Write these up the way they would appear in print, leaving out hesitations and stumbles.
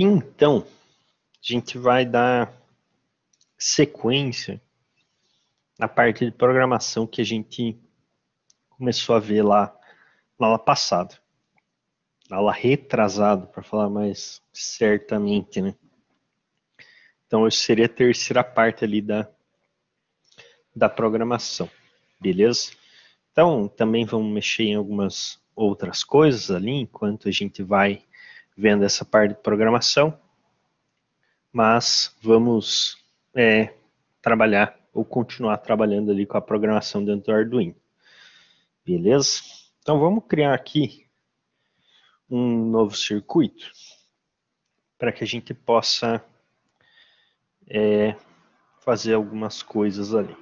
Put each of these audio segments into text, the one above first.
Então, a gente vai dar sequência na parte de programação que a gente começou a ver lá na aula passada. Na aula retrasada, para falar mais certamente, né? Então, isso seria a terceira parte ali da programação, beleza? Então, também vamos mexer em algumas outras coisas ali, enquanto a gente vai vendo essa parte de programação, mas vamos trabalhar ou continuar trabalhando ali com a programação dentro do Arduino, beleza? Então, vamos criar aqui um novo circuito para que a gente possa fazer algumas coisas ali,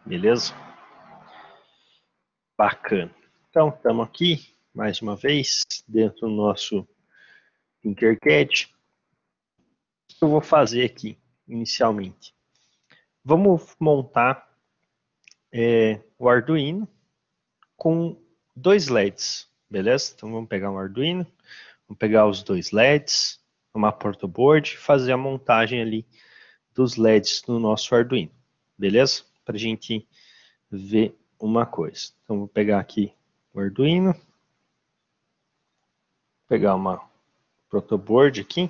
beleza? Bacana. Então, estamos aqui, mais uma vez, dentro do nosso Tinkercad. O que eu vou fazer aqui, inicialmente? Vamos montar o Arduino com dois LEDs, beleza? Então, vamos pegar um Arduino, vamos pegar os dois LEDs, uma protoboard, fazer a montagem ali dos LEDs no nosso Arduino, beleza? Para a gente ver uma coisa. Então, vou pegar aqui o Arduino, pegar uma protoboard aqui,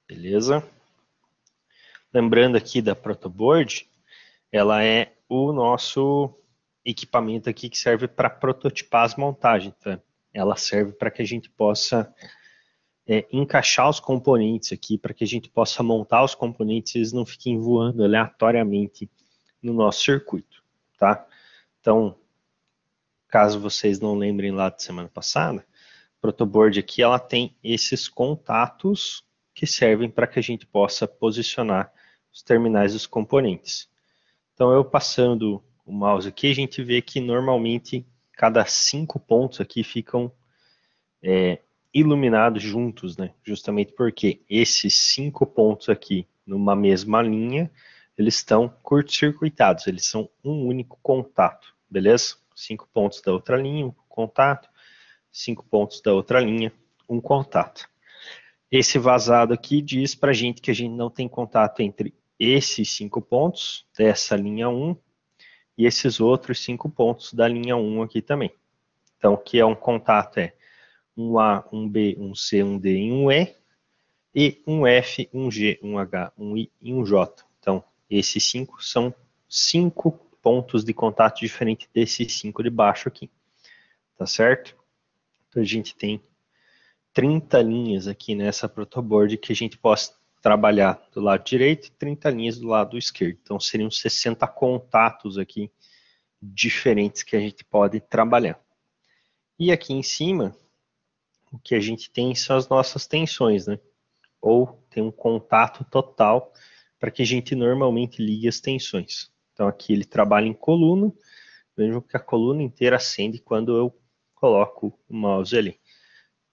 beleza? Lembrando aqui da protoboard, ela é o nosso equipamento aqui que serve para prototipar as montagens, tá? Ela serve para que a gente possa encaixar os componentes aqui, para que a gente possa montar os componentes e eles não fiquem voando aleatoriamente no nosso circuito, tá? Então, caso vocês não lembrem lá de semana passada, a protoboard aqui ela tem esses contatos que servem para que a gente possa posicionar os terminais dos componentes. Então, eu passando o mouse aqui, a gente vê que normalmente cada 5 pontos aqui ficam iluminados juntos, né? Justamente porque esses 5 pontos aqui, numa mesma linha, eles estão curto-circuitados, eles são um único contato, beleza? 5 pontos da outra linha, um contato, 5 pontos da outra linha, um contato. Esse vazado aqui diz pra gente que a gente não tem contato entre esses 5 pontos dessa linha 1 e esses outros 5 pontos da linha 1 aqui também. Então, o que é um contato é um A, um B, um C, um D e um E um F, um G, um H, um I e um J. Então, esses 5 são 5 pontos de contato diferentes desses 5 de baixo aqui. Tá certo? Então, a gente tem 30 linhas aqui nessa protoboard que a gente possa trabalhar do lado direito e 30 linhas do lado esquerdo. Então, seriam 60 contatos aqui diferentes que a gente pode trabalhar. E aqui em cima, o que a gente tem são as nossas tensões, né? Ou tem um contato total para que a gente normalmente ligue as tensões. Então aqui ele trabalha em coluna, vejam que a coluna inteira acende quando eu coloco o mouse ali.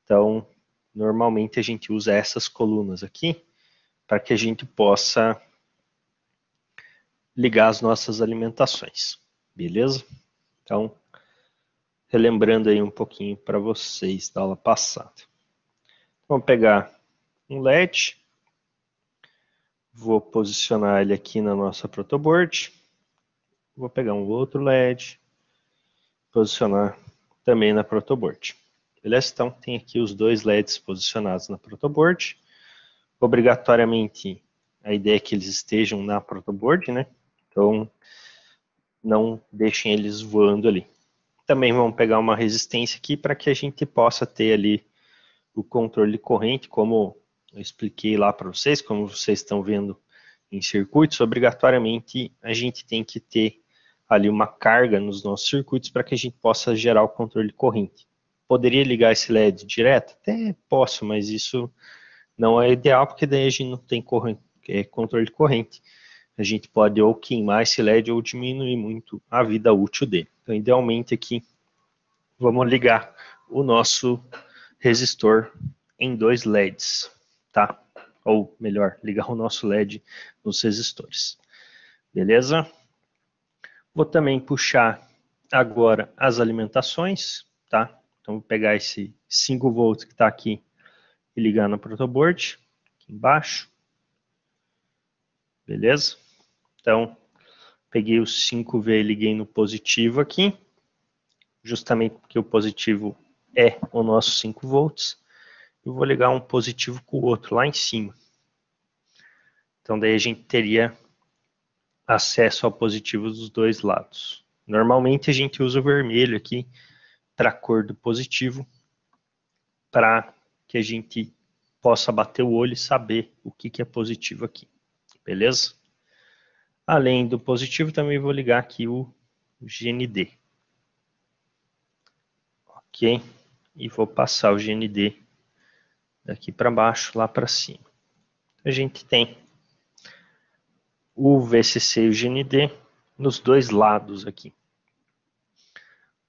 Então, normalmente a gente usa essas colunas aqui para que a gente possa ligar as nossas alimentações, beleza? Então, relembrando aí um pouquinho para vocês da aula passada. Vamos pegar um LED, vou posicionar ele aqui na nossa protoboard, vou pegar um outro LED, posicionar também na protoboard. Beleza? Então, tem aqui os dois LEDs posicionados na protoboard. Obrigatoriamente, a ideia é que eles estejam na protoboard, né? Então, não deixem eles voando ali. Também vamos pegar uma resistência aqui para que a gente possa ter ali o controle de corrente, como eu expliquei lá para vocês, como vocês estão vendo em circuitos, obrigatoriamente a gente tem que ter ali uma carga nos nossos circuitos para que a gente possa gerar o controle de corrente. Poderia ligar esse LED direto? Até posso, mas isso não é ideal, porque daí a gente não tem controle de corrente. A gente pode ou queimar esse LED ou diminuir muito a vida útil dele. Então, idealmente aqui, vamos ligar o nosso resistor em dois LEDs, tá? Ou melhor, ligar o nosso LED nos resistores. Beleza? Vou também puxar agora as alimentações, tá? Então vou pegar esse 5 volts que está aqui e ligar no protoboard, aqui embaixo. Beleza? Então, peguei o 5V e liguei no positivo aqui, justamente porque o positivo é o nosso 5 volts. Eu vou ligar um positivo com o outro lá em cima. Então, daí a gente teria acesso ao positivo dos dois lados. Normalmente a gente usa o vermelho aqui para a cor do positivo, para que a gente possa bater o olho e saber o que é positivo aqui. Beleza? Além do positivo, também vou ligar aqui o GND. Ok? E vou passar o GND daqui para baixo, lá para cima. A gente tem o VCC e o GND nos dois lados aqui.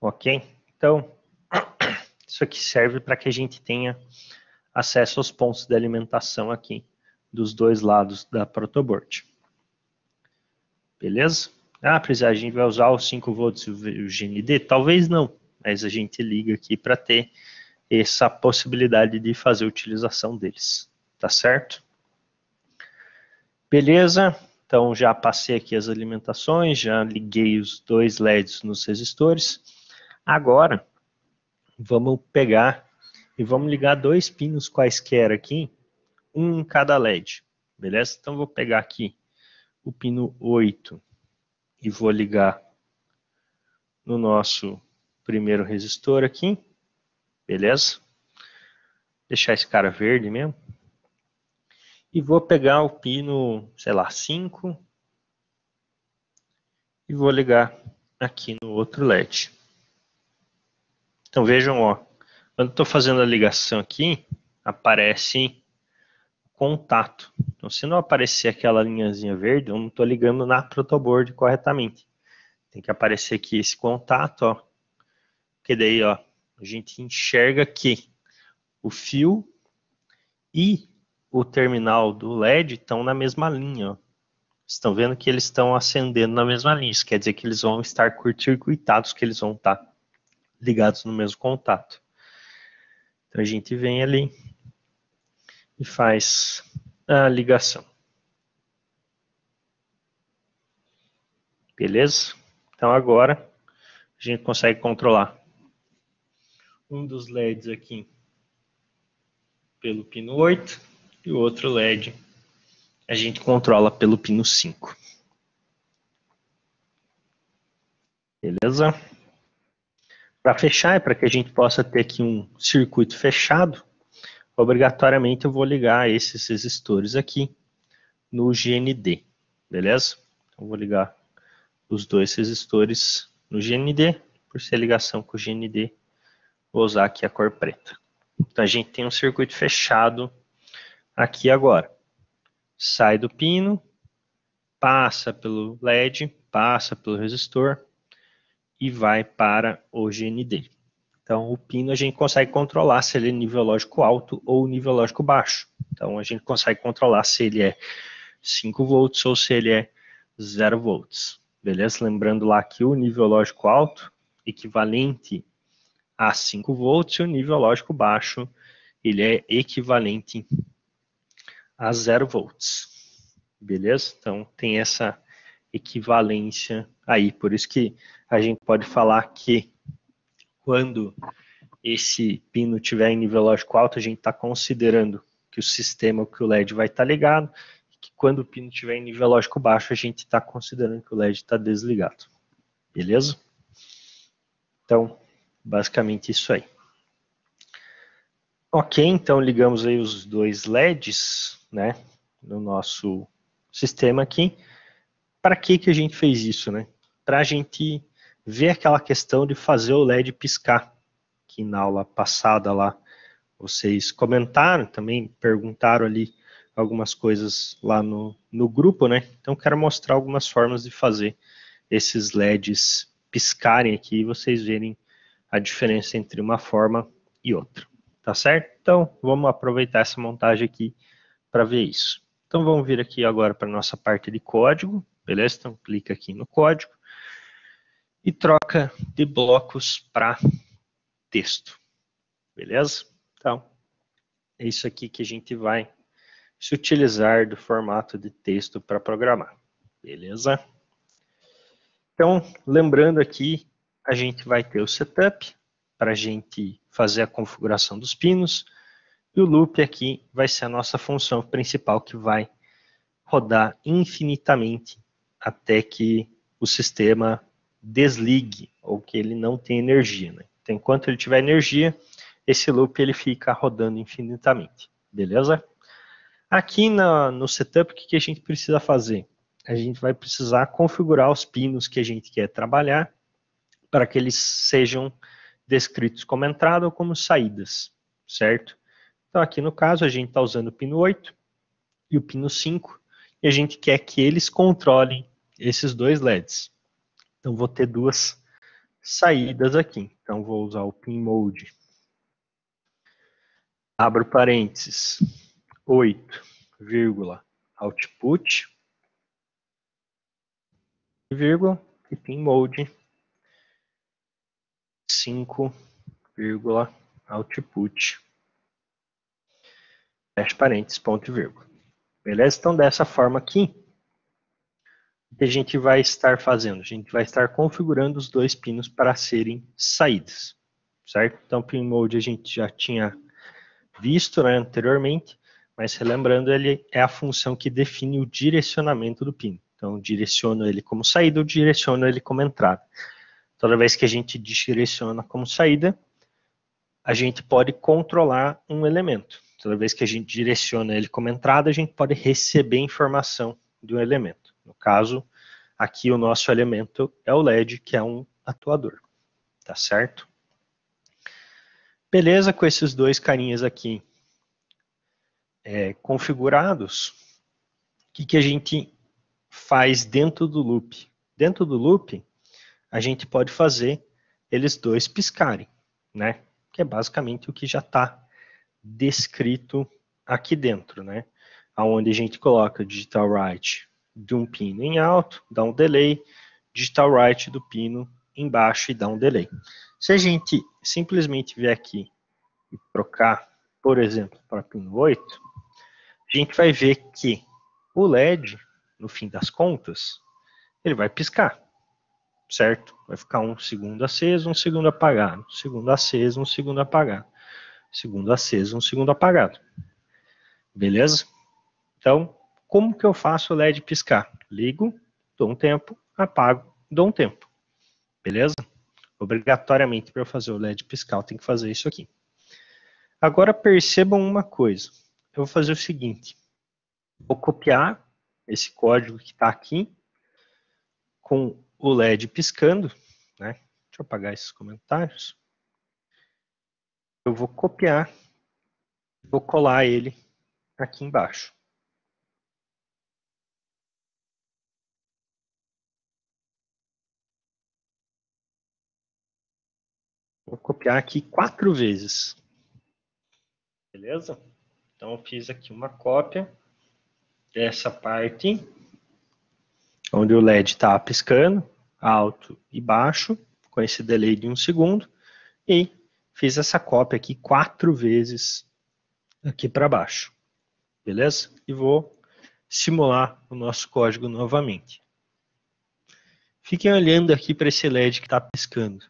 Ok? Então, isso aqui serve para que a gente tenha acesso aos pontos de alimentação aqui dos dois lados da protoboard. Beleza? Ah, a gente vai usar os 5 volts e o GND? Talvez não, mas a gente liga aqui para ter essa possibilidade de fazer a utilização deles. Tá certo? Beleza? Então já passei aqui as alimentações, já liguei os dois LEDs nos resistores. Agora, vamos pegar e vamos ligar dois pinos quaisquer aqui, um em cada LED. Beleza? Então vou pegar aqui o pino 8 e vou ligar no nosso primeiro resistor aqui. Beleza? Deixar esse cara verde mesmo. E vou pegar o pino, sei lá, 5 e vou ligar aqui no outro LED. Então vejam, ó, quando estou fazendo a ligação aqui, aparece contato. Então se não aparecer aquela linhazinha verde, eu não estou ligando na protoboard corretamente. Tem que aparecer aqui esse contato, ó, porque daí, ó, a gente enxerga que o fio e o terminal do LED estão na mesma linha, ó. Estão vendo que eles estão acendendo na mesma linha. Isso quer dizer que eles vão estar curto-circuitados, que eles vão estar ligados no mesmo contato. Então a gente vem ali e faz a ligação. Beleza? Então agora a gente consegue controlar um dos LEDs aqui pelo pino 8 e o outro LED a gente controla pelo pino 5. Beleza? Para fechar, e para que a gente possa ter aqui um circuito fechado, obrigatoriamente eu vou ligar esses resistores aqui no GND. Beleza? Então vou ligar os dois resistores no GND. Por ser ligação com o GND, vou usar aqui a cor preta. Então a gente tem um circuito fechado aqui agora. Sai do pino, passa pelo LED, passa pelo resistor e vai para o GND. Então o pino a gente consegue controlar se ele é nível lógico alto ou nível lógico baixo. Então a gente consegue controlar se ele é 5 volts ou se ele é 0 volts. Beleza? Lembrando lá que o nível lógico alto equivalente a 5 volts e o nível lógico baixo ele é equivalente a 0 volts. Beleza? Então tem essa equivalência aí. Por isso que a gente pode falar que quando esse pino estiver em nível lógico alto, a gente está considerando que o sistema, que o LED vai estar ligado, e que quando o pino estiver em nível lógico baixo, a gente está considerando que o LED está desligado. Beleza? Então, basicamente isso aí. Ok, então ligamos aí os dois LEDs, né, no nosso sistema aqui. Para que a gente fez isso, né? Para a gente ver aquela questão de fazer o LED piscar, que na aula passada lá vocês comentaram, também perguntaram ali algumas coisas lá no grupo, né? Então quero mostrar algumas formas de fazer esses LEDs piscarem aqui e vocês verem a diferença entre uma forma e outra, tá certo? Então vamos aproveitar essa montagem aqui para ver isso. Então vamos vir aqui agora para a nossa parte de código, beleza? Então clica aqui no código e troca de blocos para texto, beleza? Então é isso aqui que a gente vai se utilizar do formato de texto para programar. Beleza? Então, lembrando aqui, a gente vai ter o setup para a gente fazer a configuração dos pinos. E o loop aqui vai ser a nossa função principal que vai rodar infinitamente até que o sistema desligue ou que ele não tenha energia. Né? Então, enquanto ele tiver energia, esse loop ele fica rodando infinitamente. Beleza? Aqui no setup, o que a gente precisa fazer? A gente vai precisar configurar os pinos que a gente quer trabalhar para que eles sejam descritos como entrada ou como saídas, certo? Então aqui no caso a gente está usando o pino 8 e o pino 5 e a gente quer que eles controlem esses dois LEDs. Então vou ter duas saídas aqui. Então vou usar o pin mode, abro parênteses, 8, output, vírgula, e pin mode 5, output, fecha parênteses, ponto e vírgula. Beleza? Então, dessa forma aqui, o que a gente vai estar fazendo? A gente vai estar configurando os dois pinos para serem saídas, certo? Então, pin mode a gente já tinha visto, né, anteriormente, mas relembrando, ele é a função que define o direcionamento do pino. Então, direciono ele como saída ou direciono ele como entrada. Toda vez que a gente direciona como saída, a gente pode controlar um elemento. Toda vez que a gente direciona ele como entrada, a gente pode receber informação de um elemento. No caso, aqui o nosso elemento é o LED, que é um atuador. Tá certo? Beleza, com esses dois carinhas aqui configurados, o que a gente faz dentro do loop? Dentro do loop, a gente pode fazer eles dois piscarem, né? Que é basicamente o que já está descrito aqui dentro, né? Onde a gente coloca digital write de um pino em alto, dá um delay, digital write do pino embaixo e dá um delay. Se a gente simplesmente vier aqui e trocar, por exemplo, para pino 8, a gente vai ver que o LED, no fim das contas, ele vai piscar, certo? Vai ficar um segundo aceso, um segundo apagado, um segundo aceso, um segundo apagado, segundo aceso, um segundo apagado. Beleza? Então, como que eu faço o LED piscar? Ligo, dou um tempo, apago, dou um tempo. Beleza? Obrigatoriamente para eu fazer o LED piscar, eu tenho que fazer isso aqui. Agora percebam uma coisa. Eu vou fazer o seguinte. Vou copiar esse código que está aqui com o LED piscando, né? Deixa eu apagar esses comentários. Eu vou copiar, vou colar ele aqui embaixo. Vou copiar aqui 4 vezes. Beleza? Então eu fiz aqui uma cópia dessa parte onde o LED está piscando, alto e baixo, com esse delay de 1 segundo, e fiz essa cópia aqui 4 vezes aqui para baixo. Beleza? E vou simular o nosso código novamente. Fiquem olhando aqui para esse LED que está piscando.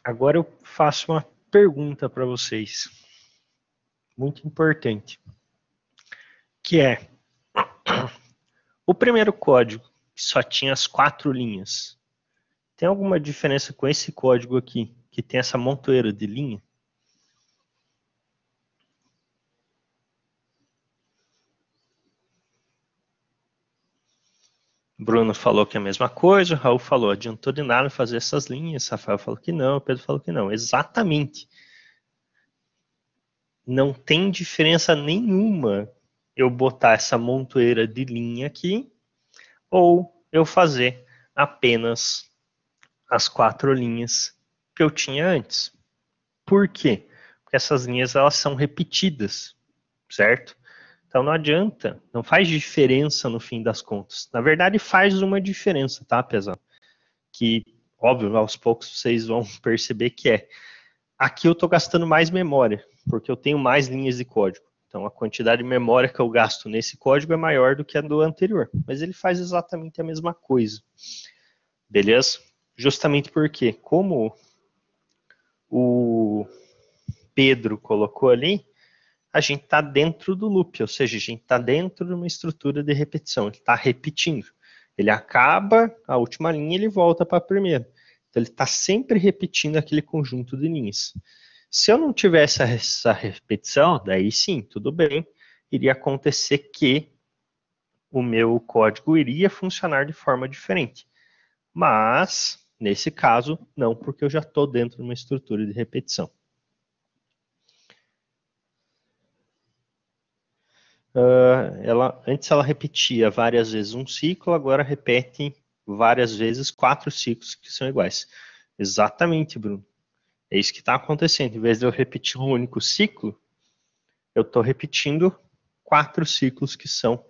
Agora eu faço uma pergunta para vocês, muito importante, que é, o primeiro código, que só tinha as 4 linhas, tem alguma diferença com esse código aqui, que tem essa montoeira de linha? Bruno falou que é a mesma coisa, o Raul falou, adiantou de nada fazer essas linhas, Rafael falou que não, Pedro falou que não. Exatamente. Não tem diferença nenhuma eu botar essa montoeira de linha aqui ou eu fazer apenas as 4 linhas que eu tinha antes. Por quê? Porque essas linhas elas são repetidas, certo? Então não adianta, não faz diferença no fim das contas. Na verdade faz uma diferença, tá, pessoal? Que, óbvio, aos poucos vocês vão perceber que é aqui eu estou gastando mais memória, porque eu tenho mais linhas de código. Então, a quantidade de memória que eu gasto nesse código é maior do que a do anterior. Mas ele faz exatamente a mesma coisa. Beleza? Justamente porque, como o Pedro colocou ali, a gente está dentro do loop, ou seja, a gente está dentro de uma estrutura de repetição. Ele está repetindo. Ele acaba a última linha e ele volta para a primeira. Então, ele está sempre repetindo aquele conjunto de linhas. Se eu não tivesse essa repetição, daí sim, tudo bem, iria acontecer que o meu código iria funcionar de forma diferente. Mas, nesse caso, não, porque eu já estou dentro de uma estrutura de repetição. Antes ela repetia várias vezes um ciclo, agora repete várias vezes 4 ciclos que são iguais. Exatamente, Bruno. É isso que está acontecendo. Em vez de eu repetir um único ciclo, eu estou repetindo 4 ciclos que são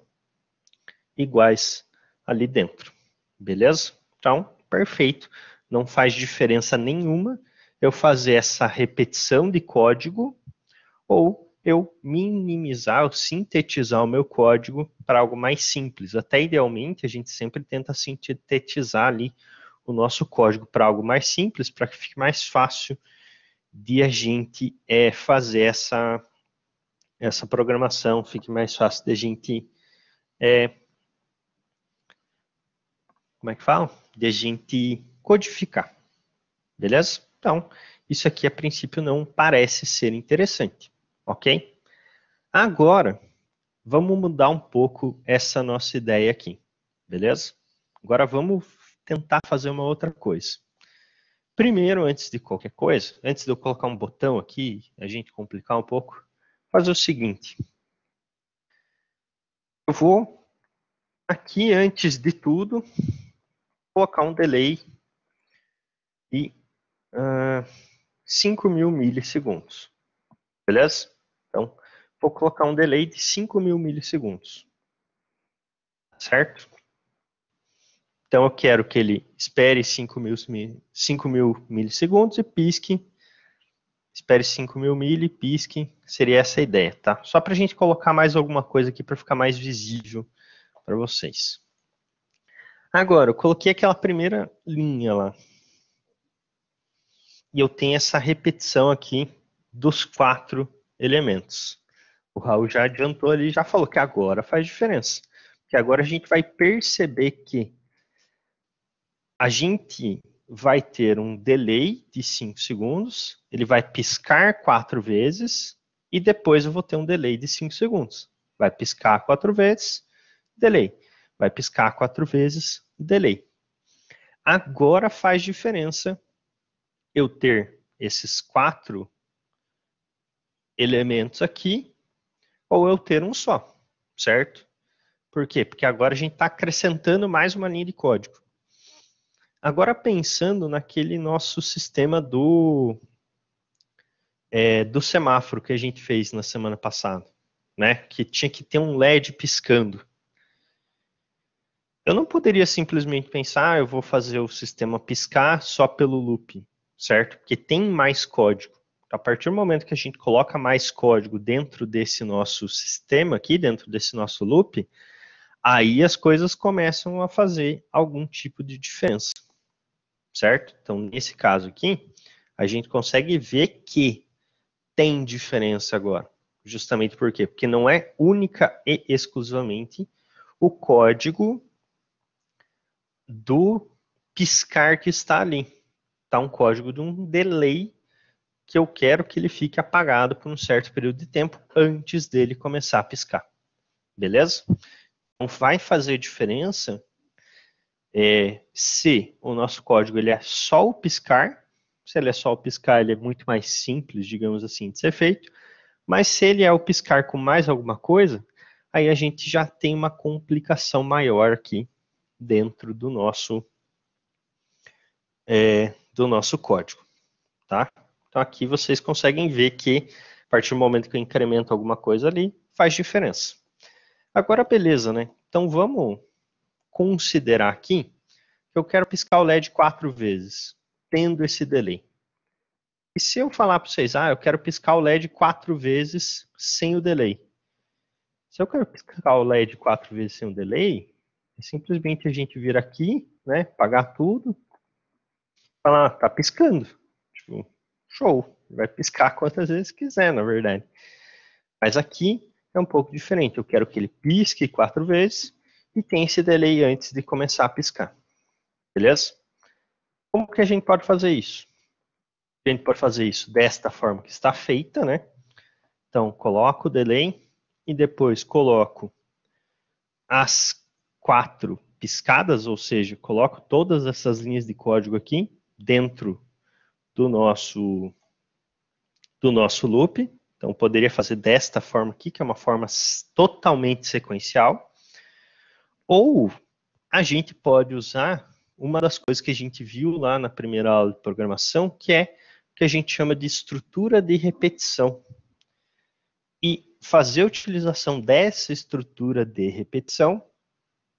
iguais ali dentro. Beleza? Então, perfeito. Não faz diferença nenhuma eu fazer essa repetição de código ou eu minimizar ou sintetizar o meu código para algo mais simples. Até idealmente, a gente sempre tenta sintetizar ali o nosso código para algo mais simples, para que fique mais fácil de a gente fazer essa programação, fique mais fácil de a gente como é que fala? De a gente codificar, beleza? Então, isso aqui a princípio não parece ser interessante, ok? Agora, vamos mudar um pouco essa nossa ideia aqui, beleza? Agora vamos tentar fazer uma outra coisa. Primeiro, antes de qualquer coisa, antes de eu colocar um botão aqui, a gente complicar um pouco, fazer o seguinte. Eu vou, aqui antes de tudo, colocar um delay de 5.000 milissegundos. Beleza? Então, vou colocar um delay de 5.000 milissegundos. Certo? Então, eu quero que ele espere 5.000 milissegundos e pisque. Espere 5.000 mili, pisque. Seria essa a ideia, tá? Só para a gente colocar mais alguma coisa aqui para ficar mais visível para vocês. Agora, eu coloquei aquela primeira linha lá. E eu tenho essa repetição aqui dos 4 elementos. O Raul já adiantou ali, já falou que agora faz diferença. Porque agora a gente vai perceber que a gente vai ter um delay de 5 segundos, ele vai piscar 4 vezes, e depois eu vou ter um delay de 5 segundos. Vai piscar 4 vezes, delay. Vai piscar 4 vezes, delay. Agora faz diferença eu ter esses 4 elementos aqui, ou eu ter um só, certo? Por quê? Porque agora a gente está acrescentando mais uma linha de código. Agora pensando naquele nosso sistema do semáforo que a gente fez na semana passada, né? Que tinha que ter um LED piscando. Eu não poderia simplesmente pensar, eu vou fazer o sistema piscar só pelo loop, certo? Porque tem mais código. A partir do momento que a gente coloca mais código dentro desse nosso sistema aqui, dentro desse nosso loop, aí as coisas começam a fazer algum tipo de diferença, certo? Então, nesse caso aqui, a gente consegue ver que tem diferença agora. Justamente por quê? Porque não é única e exclusivamente o código do piscar que está ali. Está um código de um delay que eu quero que ele fique apagado por um certo período de tempo antes dele começar a piscar. Beleza? Então vai fazer diferença se o nosso código ele é só o piscar. Se ele é só o piscar, ele é muito mais simples, digamos assim, de ser feito. Mas se ele é o piscar com mais alguma coisa, aí a gente já tem uma complicação maior aqui dentro do nosso código, tá? Então aqui vocês conseguem ver que a partir do momento que eu incremento alguma coisa ali, faz diferença. Agora beleza, né? Então vamos considerar aqui que eu quero piscar o LED 4 vezes, tendo esse delay. E se eu falar para vocês, eu quero piscar o LED 4 vezes sem o delay. Se eu quero piscar o LED 4 vezes sem o delay, é simplesmente a gente vir aqui, né, apagar tudo, falar, tá piscando. Tipo, show, vai piscar quantas vezes quiser, na verdade. Mas aqui é um pouco diferente. Eu quero que ele pisque 4 vezes e tenha esse delay antes de começar a piscar. Beleza? Como que a gente pode fazer isso? A gente pode fazer isso desta forma que está feita, né? Então, coloco o delay e depois coloco as 4 piscadas, ou seja, coloco todas essas linhas de código aqui dentro do nosso loop. Então, poderia fazer desta forma aqui, que é uma forma totalmente sequencial. Ou a gente pode usar uma das coisas que a gente viu lá na primeira aula de programação, que é o que a gente chama de estrutura de repetição. E fazer a utilização dessa estrutura de repetição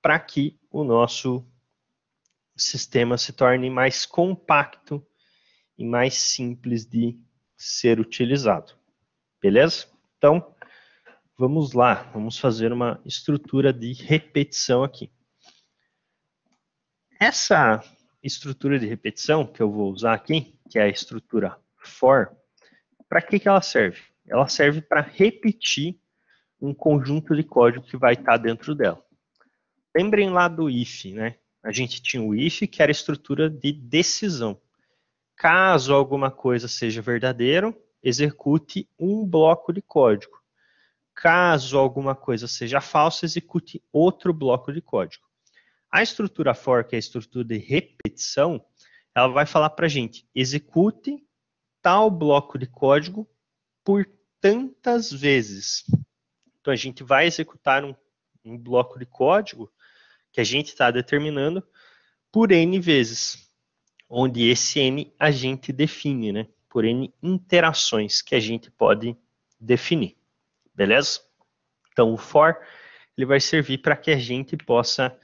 para que o nosso sistema se torne mais compacto e mais simples de ser utilizado. Beleza? Então, vamos lá, vamos fazer uma estrutura de repetição aqui. Essa estrutura de repetição que eu vou usar aqui, que é a estrutura for, para que ela serve? Ela serve para repetir um conjunto de código que vai estar dentro dela. Lembrem lá do if, né? A gente tinha o if, que era a estrutura de decisão. Caso alguma coisa seja verdadeiro, execute um bloco de código. Caso alguma coisa seja falsa, execute outro bloco de código. A estrutura for, que é a estrutura de repetição, ela vai falar para a gente, execute tal bloco de código por tantas vezes. Então, a gente vai executar um bloco de código que a gente está determinando por N vezes, onde esse N a gente define, né? Por N interações que a gente pode definir, beleza? Então, o for ele vai servir para que a gente possa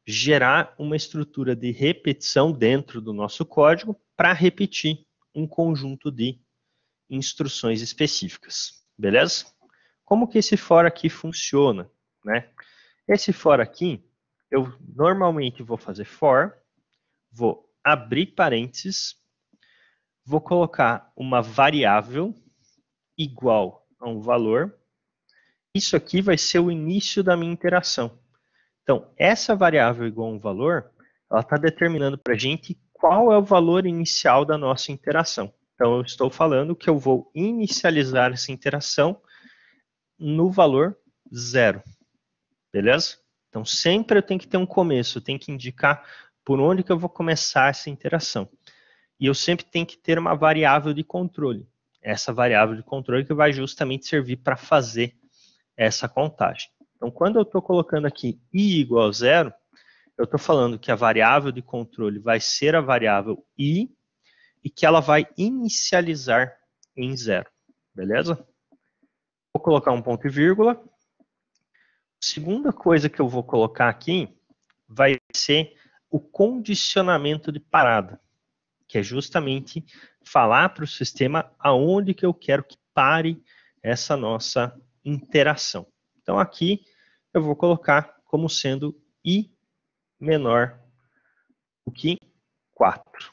gerar uma estrutura de repetição dentro do nosso código para repetir um conjunto de instruções específicas, beleza? Como que esse for aqui funciona, né? Esse for aqui, eu normalmente vou fazer for, vou abrir parênteses, vou colocar uma variável igual a um valor. Isso aqui vai ser o início da minha interação. Então, essa variável igual a um valor, ela está determinando para a gente qual é o valor inicial da nossa interação. Então, eu estou falando que eu vou inicializar essa interação no valor 0. Beleza? Então, sempre eu tenho que ter um começo, eu tenho que indicar por onde que eu vou começar essa interação. E eu sempre tenho que ter uma variável de controle. Essa variável de controle que vai justamente servir para fazer essa contagem. Então, quando eu estou colocando aqui i igual a 0, eu estou falando que a variável de controle vai ser a variável i e que ela vai inicializar em 0. Beleza? Vou colocar um ponto e vírgula. A segunda coisa que eu vou colocar aqui vai ser o condicionamento de parada, que é justamente falar para o sistema aonde que eu quero que pare essa nossa interação. Então, aqui eu vou colocar como sendo i menor do que 4.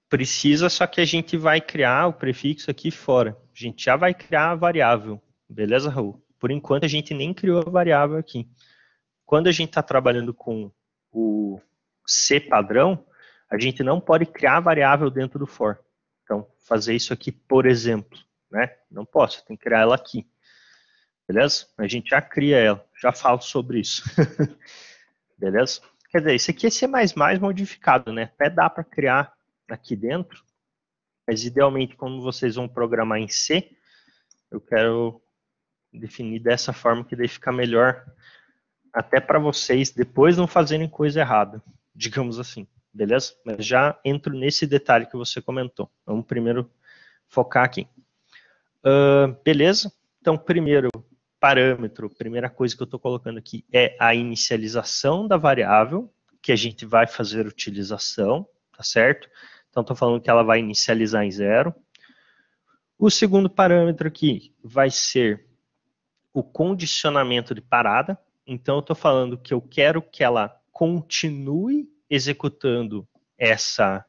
Precisa, só que a gente vai criar o prefixo aqui fora. A gente já vai criar a variável. Beleza, Raul? Por enquanto, a gente nem criou a variável aqui. Quando a gente está trabalhando com o C padrão, a gente não pode criar a variável dentro do for. Então, fazer isso aqui, por exemplo, né? Não posso, tem que criar ela aqui. Beleza? A gente já cria ela, já falo sobre isso. Beleza? Quer dizer, isso aqui é C++ modificado, né? Até dá para criar aqui dentro, mas idealmente, como vocês vão programar em C, eu quero definir dessa forma que daí fica melhor até para vocês depois não fazerem coisa errada, digamos assim, beleza? Mas já entro nesse detalhe que você comentou. Vamos primeiro focar aqui. Beleza? Então, primeiro, parâmetro, a primeira coisa que eu estou colocando aqui é a inicialização da variável, que a gente vai fazer utilização, tá certo? Então, estou falando que ela vai inicializar em 0. O segundo parâmetro aqui vai ser o condicionamento de parada. Então, eu estou falando que eu quero que ela continue executando essa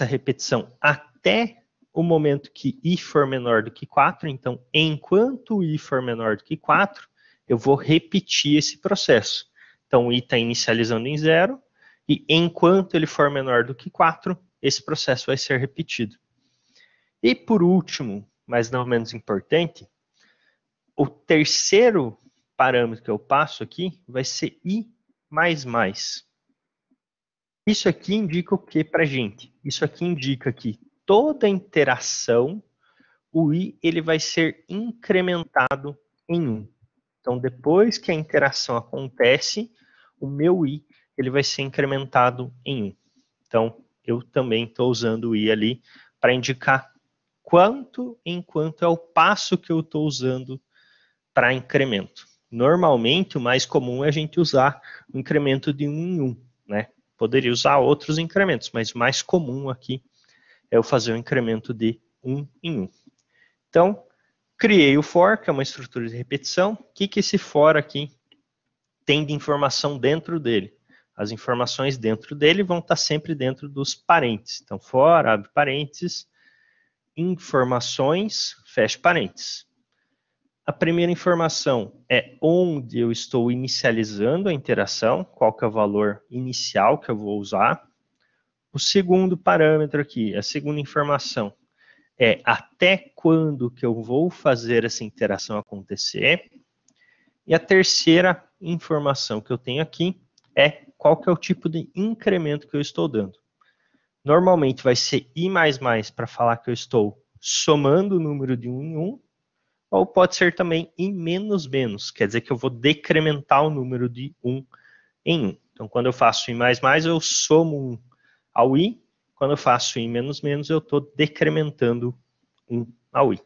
repetição até o momento que i for menor do que 4. Então, enquanto i for menor do que 4, eu vou repetir esse processo. Então, o i está inicializando em 0, e enquanto ele for menor do que 4, esse processo vai ser repetido. E por último, mas não menos importante, o terceiro parâmetro que eu passo aqui vai ser i++. Isso aqui indica o que para a gente? Isso aqui indica que toda interação, o i ele vai ser incrementado em 1. Então, depois que a interação acontece, o meu i ele vai ser incrementado em 1. Então, eu também estou usando o i ali para indicar quanto em quanto é o passo que eu estou usando para incremento. Normalmente, o mais comum é a gente usar o incremento de 1 em 1, né? Poderia usar outros incrementos, mas o mais comum aqui é eu fazer o incremento de 1 em 1. Então, criei o for, que é uma estrutura de repetição. O que esse for aqui tem de informação dentro dele? As informações dentro dele vão estar sempre dentro dos parênteses. Então, for, abre parênteses, informações, fecha parênteses. A primeira informação é onde eu estou inicializando a interação, qual que é o valor inicial que eu vou usar. O segundo parâmetro aqui, a segunda informação, é até quando que eu vou fazer essa interação acontecer. E a terceira informação que eu tenho aqui é qual que é o tipo de incremento que eu estou dando. Normalmente vai ser i++ para falar que eu estou somando o número de 1 em 1, ou pode ser também i menos, quer dizer que eu vou decrementar o número de 1 em 1. Então, quando eu faço i++, eu somo 1 ao i. Quando eu faço i menos, eu estou decrementando 1 ao i.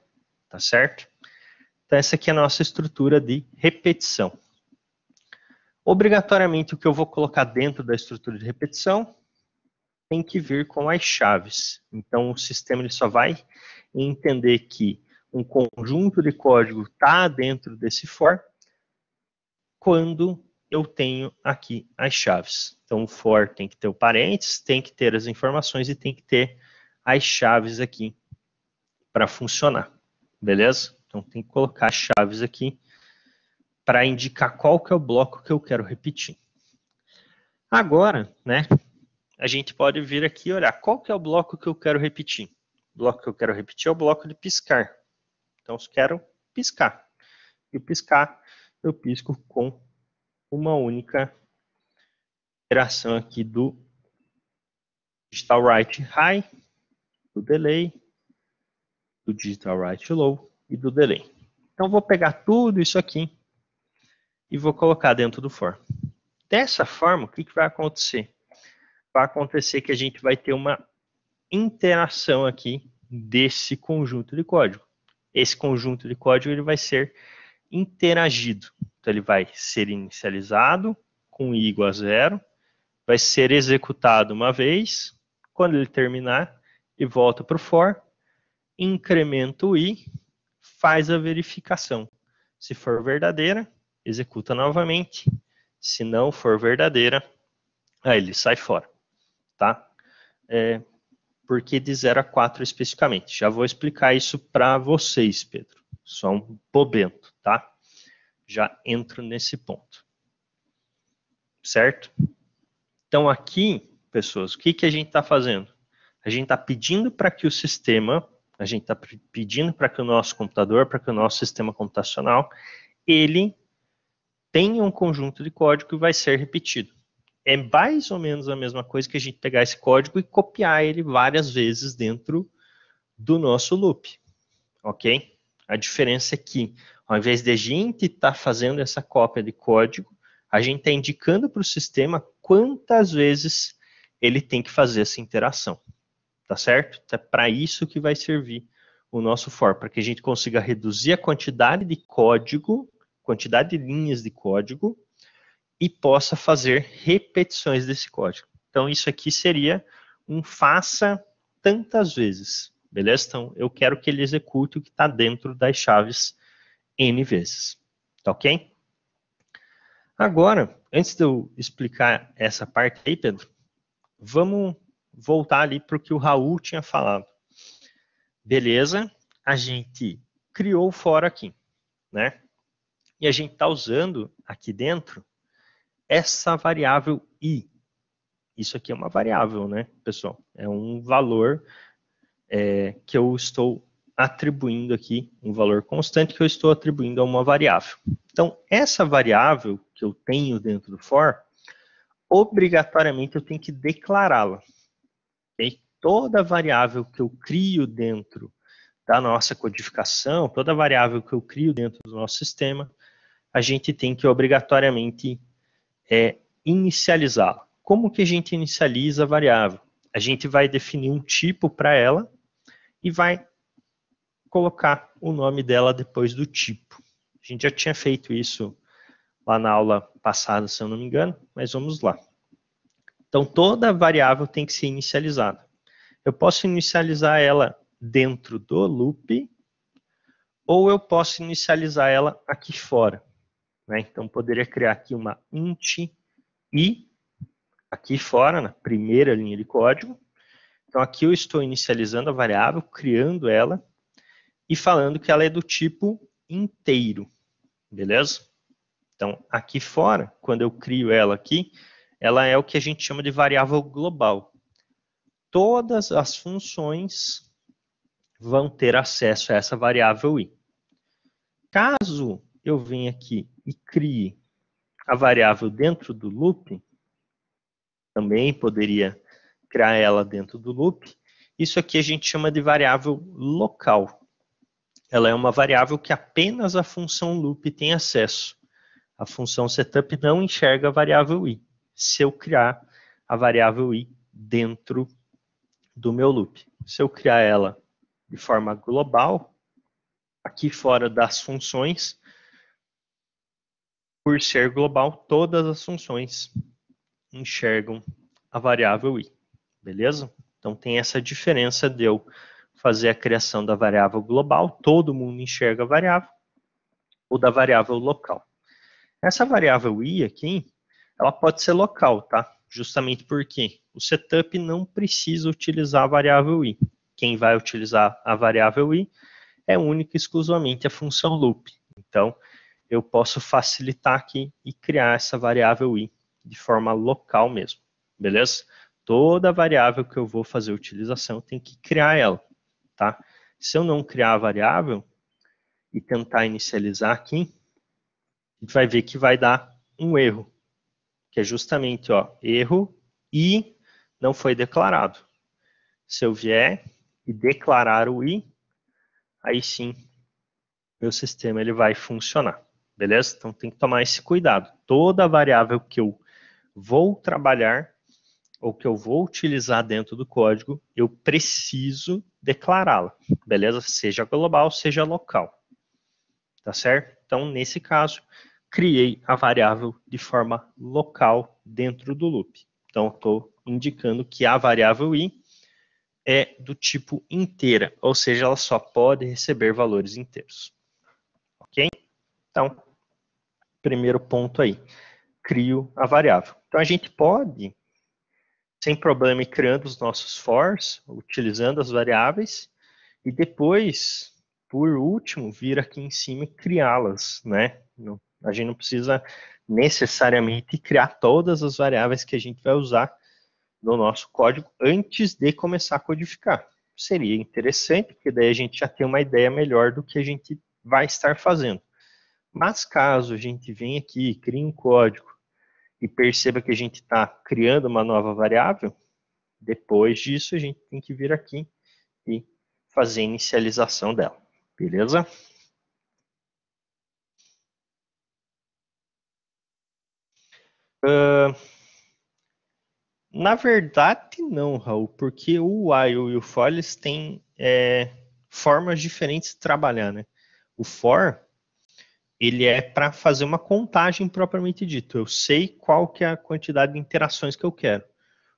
Tá certo? Então, essa aqui é a nossa estrutura de repetição. Obrigatoriamente, o que eu vou colocar dentro da estrutura de repetição tem que vir com as chaves. Então, o sistema ele só vai entender que um conjunto de código está dentro desse for quando eu tenho aqui as chaves. Então, o for tem que ter o parênteses, tem que ter as informações e tem que ter as chaves aqui para funcionar. Beleza? Então, tem que colocar as chaves aqui para indicar qual que é o bloco que eu quero repetir. Agora, né, a gente pode vir aqui e olhar qual que é o bloco que eu quero repetir. O bloco que eu quero repetir é o bloco de piscar. Então, eu quero piscar. E o piscar, eu pisco com uma única interação aqui do digital write high, do delay, do digital write low e do delay. Então, vou pegar tudo isso aqui e vou colocar dentro do for. Dessa forma, o que vai acontecer? Vai acontecer que a gente vai ter uma interação aqui desse conjunto de código. Esse conjunto de código ele vai ser interagido. Então, ele vai ser inicializado com i igual a 0, vai ser executado uma vez, quando ele terminar, e volta para o for, incrementa o i, faz a verificação. Se for verdadeira, executa novamente. Se não for verdadeira, aí ele sai fora. Tá? Por que de 0 a 4 especificamente? Já vou explicar isso para vocês, Pedro. Só um bobento, tá? Já entro nesse ponto. Certo? Então aqui, pessoas, o que a gente está fazendo? A gente está pedindo para que o sistema, a gente está pedindo para que o nosso computador, para que o nosso sistema computacional, ele tenha um conjunto de código que vai ser repetido. É mais ou menos a mesma coisa que a gente pegar esse código e copiar ele várias vezes dentro do nosso loop, ok? A diferença é que, ao invés de a gente estar fazendo essa cópia de código, a gente está indicando para o sistema quantas vezes ele tem que fazer essa interação, tá certo? É para isso que vai servir o nosso for, para que a gente consiga reduzir a quantidade de código, quantidade de linhas de código, e possa fazer repetições desse código. Então, isso aqui seria um faça tantas vezes, beleza? Então, eu quero que ele execute o que está dentro das chaves N vezes, tá ok? Agora, antes de eu explicar essa parte aí, Pedro, vamos voltar ali para o que o Raul tinha falado. Beleza, a gente criou o for aqui, né? E a gente está usando aqui dentro essa variável i. Isso aqui é uma variável, né, pessoal? É um valor que eu estou atribuindo aqui, um valor constante que eu estou atribuindo a uma variável. Então, essa variável que eu tenho dentro do for, obrigatoriamente eu tenho que declará-la. Okay? Toda variável que eu crio dentro da nossa codificação, toda variável que eu crio dentro do nosso sistema, a gente tem que obrigatoriamente inicializá-la. Como que a gente inicializa a variável? A gente vai definir um tipo para ela e vai colocar o nome dela depois do tipo. A gente já tinha feito isso lá na aula passada, se eu não me engano, mas vamos lá. Então, toda variável tem que ser inicializada. Eu posso inicializar ela dentro do loop, ou eu posso inicializar ela aqui fora. Né? Então, poderia criar aqui uma int i, aqui fora, na primeira linha de código. Então, aqui eu estou inicializando a variável, criando ela, e falando que ela é do tipo inteiro, beleza? Então, aqui fora, quando eu crio ela aqui, ela é o que a gente chama de variável global. Todas as funções vão ter acesso a essa variável i. Caso eu venha aqui e crie a variável dentro do loop, também poderia criar ela dentro do loop. Isso aqui a gente chama de variável local. Ela é uma variável que apenas a função loop tem acesso. A função setup não enxerga a variável i, se eu criar a variável i dentro do meu loop. Se eu criar ela de forma global, aqui fora das funções, por ser global, todas as funções enxergam a variável i, beleza? Então tem essa diferença de eu fazer a criação da variável global, todo mundo enxerga a variável, ou da variável local. Essa variável i aqui, ela pode ser local, tá? Justamente porque o setup não precisa utilizar a variável i. Quem vai utilizar a variável i é única e exclusivamente a função loop. Então, eu posso facilitar aqui e criar essa variável i de forma local mesmo, beleza? Toda variável que eu vou fazer utilização tem que criar ela, tá? Se eu não criar a variável e tentar inicializar aqui, a gente vai ver que vai dar um erro, que é justamente, ó, erro i não foi declarado. Se eu vier e declarar o i, aí sim, meu sistema ele vai funcionar, beleza? Então tem que tomar esse cuidado. Toda variável que eu vou trabalhar ou que eu vou utilizar dentro do código, eu preciso declará-la, beleza? Seja global, seja local, tá certo? Então, nesse caso, criei a variável de forma local dentro do loop. Então, estou indicando que a variável i é do tipo inteira, ou seja, ela só pode receber valores inteiros. Ok? Então, primeiro ponto aí, crio a variável. Então, a gente pode, sem problema, ir criando os nossos fors, utilizando as variáveis, e depois, por último, vir aqui em cima e criá-las, né? A gente não precisa necessariamente criar todas as variáveis que a gente vai usar no nosso código antes de começar a codificar. Seria interessante, porque daí a gente já tem uma ideia melhor do que a gente vai estar fazendo. Mas caso a gente venha aqui, crie um código e perceba que a gente está criando uma nova variável, depois disso a gente tem que vir aqui e fazer a inicialização dela. Beleza? Na verdade, não, Raul, porque o while e o for eles têm formas diferentes de trabalhar, né? O for, ele é para fazer uma contagem propriamente dito. Eu sei qual que é a quantidade de interações que eu quero.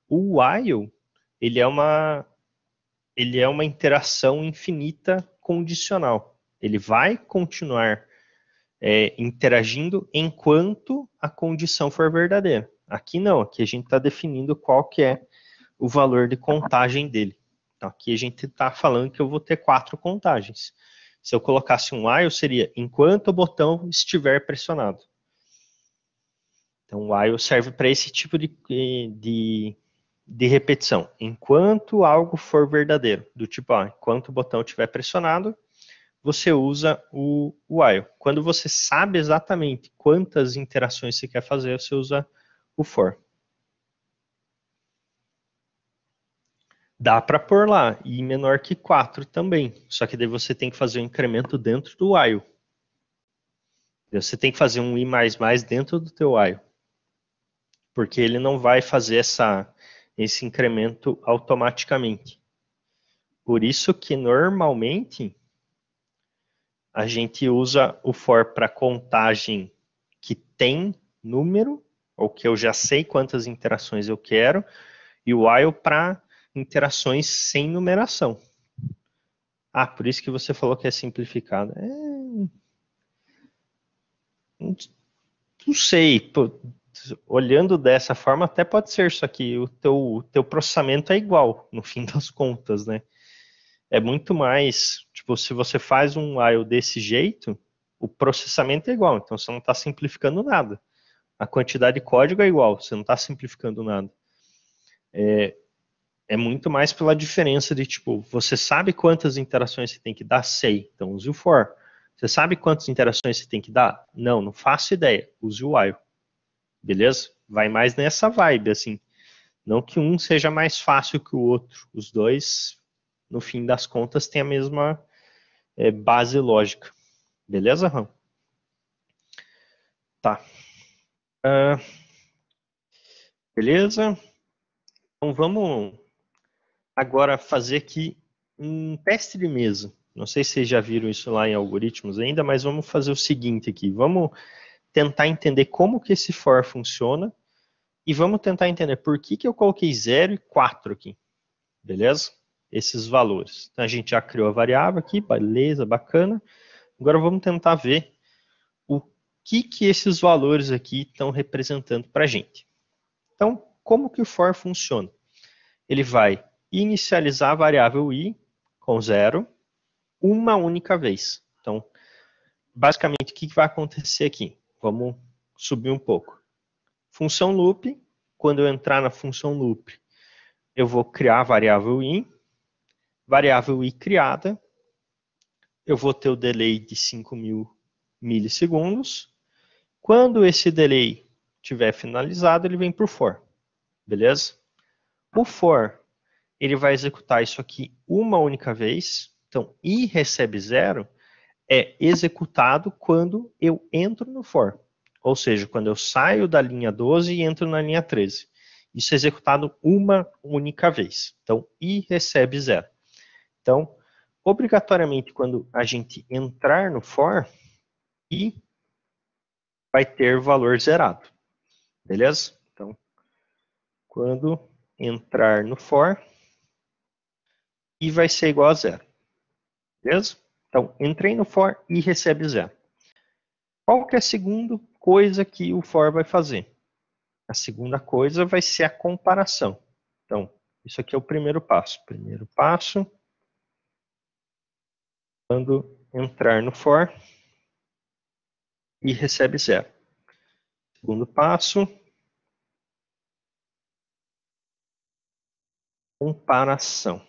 O while, ele é uma interação infinita condicional. Ele vai continuar interagindo enquanto a condição for verdadeira. Aqui não, aqui a gente está definindo qual que é o valor de contagem dele. Então aqui a gente está falando que eu vou ter 4 contagens. Se eu colocasse um while, seria enquanto o botão estiver pressionado. Então o while serve para esse tipo de repetição. Enquanto algo for verdadeiro, do tipo, enquanto o botão estiver pressionado, você usa o while. Quando você sabe exatamente quantas interações você quer fazer, você usa o for. Dá para pôr lá, e menor que 4 também. Só que daí você tem que fazer um incremento dentro do while. Você tem que fazer um i++ dentro do teu while. Porque ele não vai fazer esse incremento automaticamente. Por isso que normalmente a gente usa o for para contagem que tem número, ou que eu já sei quantas interações eu quero, e o while para interações sem numeração. Por isso que você falou que é simplificado. Não sei, pô, olhando dessa forma até pode ser, só que o teu processamento é igual, no fim das contas, né? É muito mais, tipo, se você faz um while desse jeito, o processamento é igual, então você não está simplificando nada. A quantidade de código é igual, você não está simplificando nada. É muito mais pela diferença de, tipo, você sabe quantas interações você tem que dar? Sei, então use o for. Você sabe quantas interações você tem que dar? Não faço ideia, use o while. Beleza? Vai mais nessa vibe, assim. Não que um seja mais fácil que o outro. Os dois, no fim das contas, têm a mesma base lógica. Beleza, Ram? Tá. Beleza? Então vamos agora fazer aqui um teste de mesa. Não sei se vocês já viram isso lá em algoritmos ainda, mas vamos fazer o seguinte aqui. Vamos tentar entender como que esse for funciona e vamos tentar entender por que eu coloquei 0 e 4 aqui. Beleza? Esses valores. Então a gente já criou a variável aqui, beleza, bacana. Agora vamos tentar ver o que esses valores aqui estão representando para a gente. Então, como que o for funciona? Ele vai inicializar a variável i com 0 uma única vez. Então, basicamente, o que vai acontecer aqui? Vamos subir um pouco. Função loop, quando eu entrar na função loop, eu vou criar a variável i criada, eu vou ter o delay de 5.000 milissegundos. Quando esse delay tiver finalizado, ele vem para o for. Beleza? O for, ele vai executar isso aqui uma única vez. Então, i recebe 0 é executado quando eu entro no for. Ou seja, quando eu saio da linha 12 e entro na linha 13. Isso é executado uma única vez. Então, i recebe 0. Então, obrigatoriamente, quando a gente entrar no for, i vai ter valor zerado. Beleza? Então, quando entrar no for, i vai ser igual a 0. Beleza? Então, entrei no for e recebe 0. Qual que é a segunda coisa que o for vai fazer? A segunda coisa vai ser a comparação. Então, isso aqui é o primeiro passo. Primeiro passo, quando entrar no for e recebe 0. Segundo passo, comparação.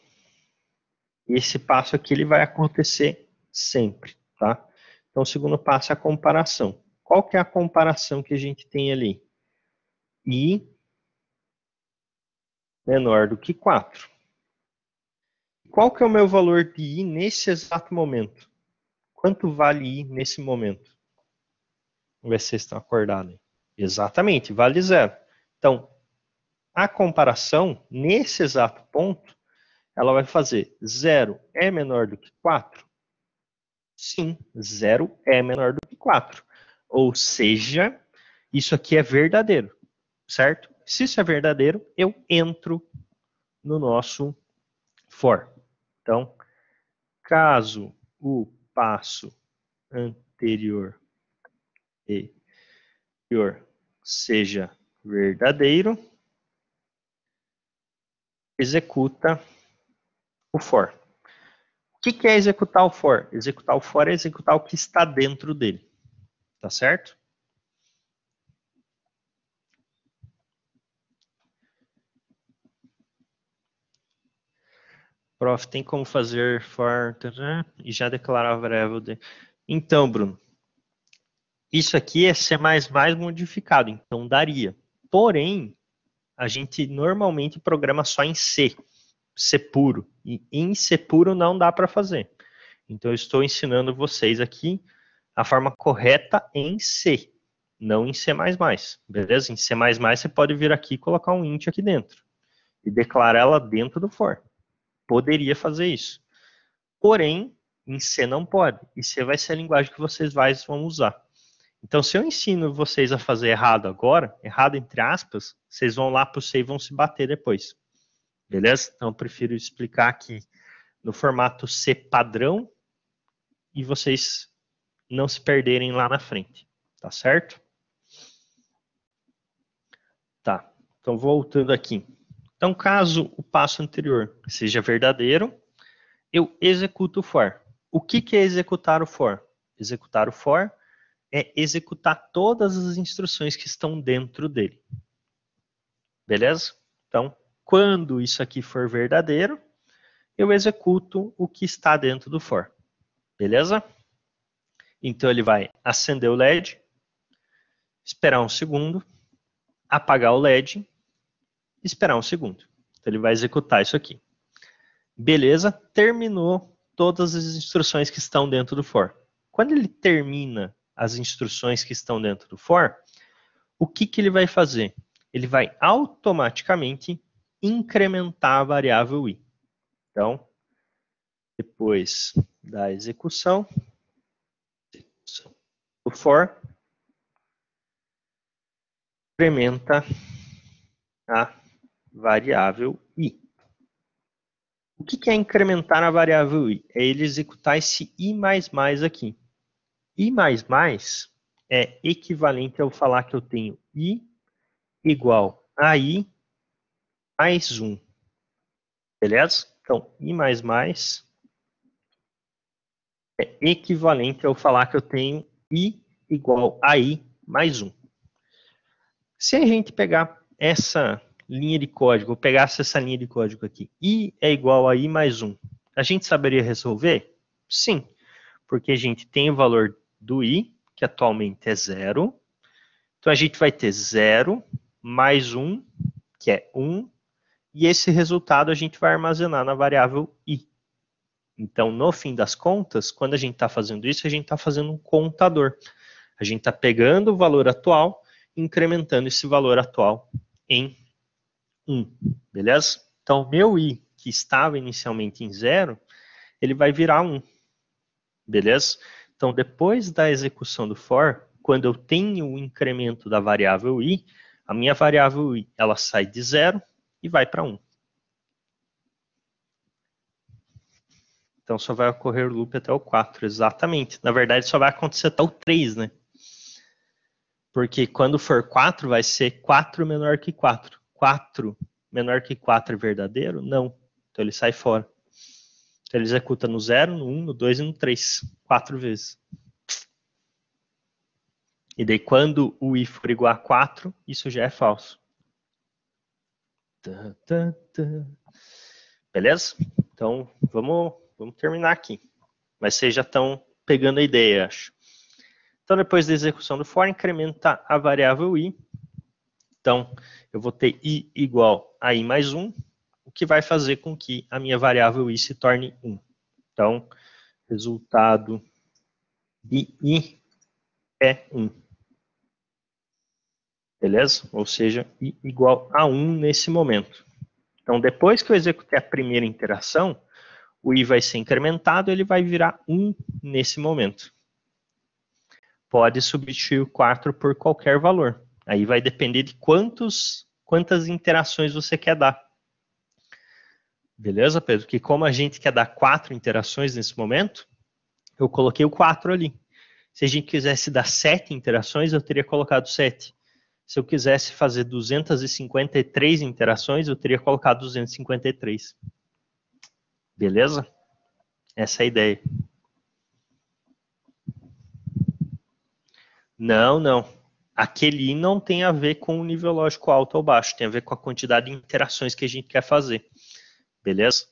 E esse passo aqui ele vai acontecer sempre, tá? Então, o segundo passo é a comparação. Qual que é a comparação que a gente tem ali? I menor do que 4. Qual que é o meu valor de I nesse exato momento? Quanto vale I nesse momento? Vamos ver se vocês estão acordados. Exatamente, vale 0. Então, a comparação, nesse exato ponto, ela vai fazer 0 é menor do que 4? Sim, 0 é menor do que 4. Ou seja, isso aqui é verdadeiro, certo? Se isso é verdadeiro, eu entro no nosso for. Então, caso o passo anterior e posterior seja verdadeiro, executa o for. O que é executar o for? Executar o for é executar o que está dentro dele. Tá certo? Prof, tem como fazer for e já declarar a variável de... Então, Bruno, isso aqui é C++ modificado, então daria. Porém, a gente normalmente programa só em C, C puro. E em C puro não dá para fazer. Então, eu estou ensinando vocês aqui a forma correta em C, não em C++, beleza? Em C++ você pode vir aqui e colocar um int aqui dentro e declarar ela dentro do for. Poderia fazer isso. Porém, em C não pode. E C vai ser a linguagem que vocês vão usar. Então, se eu ensino vocês a fazer errado agora, errado entre aspas, vocês vão lá para o C e vão se bater depois. Beleza? Então, eu prefiro explicar aqui no formato C padrão e vocês não se perderem lá na frente. Tá certo? Tá. Então, voltando aqui. Então, caso o passo anterior seja verdadeiro, eu executo o for. O que é executar o for? Executar o for é executar todas as instruções que estão dentro dele. Beleza? Então, quando isso aqui for verdadeiro, eu executo o que está dentro do for. Beleza? Então, ele vai acender o LED, esperar um segundo, apagar o LED, esperar um segundo. Então, ele vai executar isso aqui. Beleza? Terminou todas as instruções que estão dentro do for. Quando ele termina as instruções que estão dentro do for, o que ele vai fazer? Ele vai automaticamente incrementar a variável i. Então, depois da execução do for, incrementa a variável i. O que é incrementar a variável i? É ele executar esse i++ aqui. I++ é equivalente a eu falar que eu tenho i igual a i mais 1. Beleza? Então, i++ é equivalente a eu falar que eu tenho i igual a i mais 1. Se a gente pegar essa linha de código, eu pegasse essa linha de código aqui, i é igual a i mais 1, a gente saberia resolver? Sim, porque a gente tem o valor do i, que atualmente é 0. Então, a gente vai ter 0 mais 1, que é 1, e esse resultado a gente vai armazenar na variável i. Então, no fim das contas, quando a gente está fazendo isso, a gente está fazendo um contador. A gente está pegando o valor atual e incrementando esse valor atual em 1, beleza? Então, o meu i, que estava inicialmente em 0, ele vai virar 1, beleza? Então, depois da execução do for, quando eu tenho o incremento da variável i, a minha variável i, ela sai de 0 e vai para 1. Então, só vai ocorrer o loop até o 4, exatamente. Na verdade, só vai acontecer até o 3, né? Porque quando for 4, vai ser 4 menor que 4. 4 menor que 4 é verdadeiro? Não. Então, ele sai fora. Então, ele executa no 0, no 1, no 2 e no 3. 4 vezes. E daí, quando o i for igual a 4, isso já é falso. Beleza? Então, vamos terminar aqui. Mas vocês já estão pegando a ideia, acho. Então, depois da execução do for, incrementa a variável i. Então, eu vou ter i igual a i mais 1, o que vai fazer com que a minha variável i se torne 1. Então, resultado de i é 1. Beleza? Ou seja, i igual a 1 nesse momento. Então, depois que eu executei a primeira interação, o i vai ser incrementado, ele vai virar 1 nesse momento. Pode substituir o 4 por qualquer valor. Aí vai depender de quantas interações você quer dar. Beleza, Pedro? Que como a gente quer dar 4 interações nesse momento, eu coloquei o 4 ali. Se a gente quisesse dar 7 interações, eu teria colocado 7. Se eu quisesse fazer 253 interações, eu teria colocado 253. Beleza? Essa é a ideia. Não, não. Aquele i não tem a ver com o nível lógico alto ou baixo, tem a ver com a quantidade de interações que a gente quer fazer. Beleza?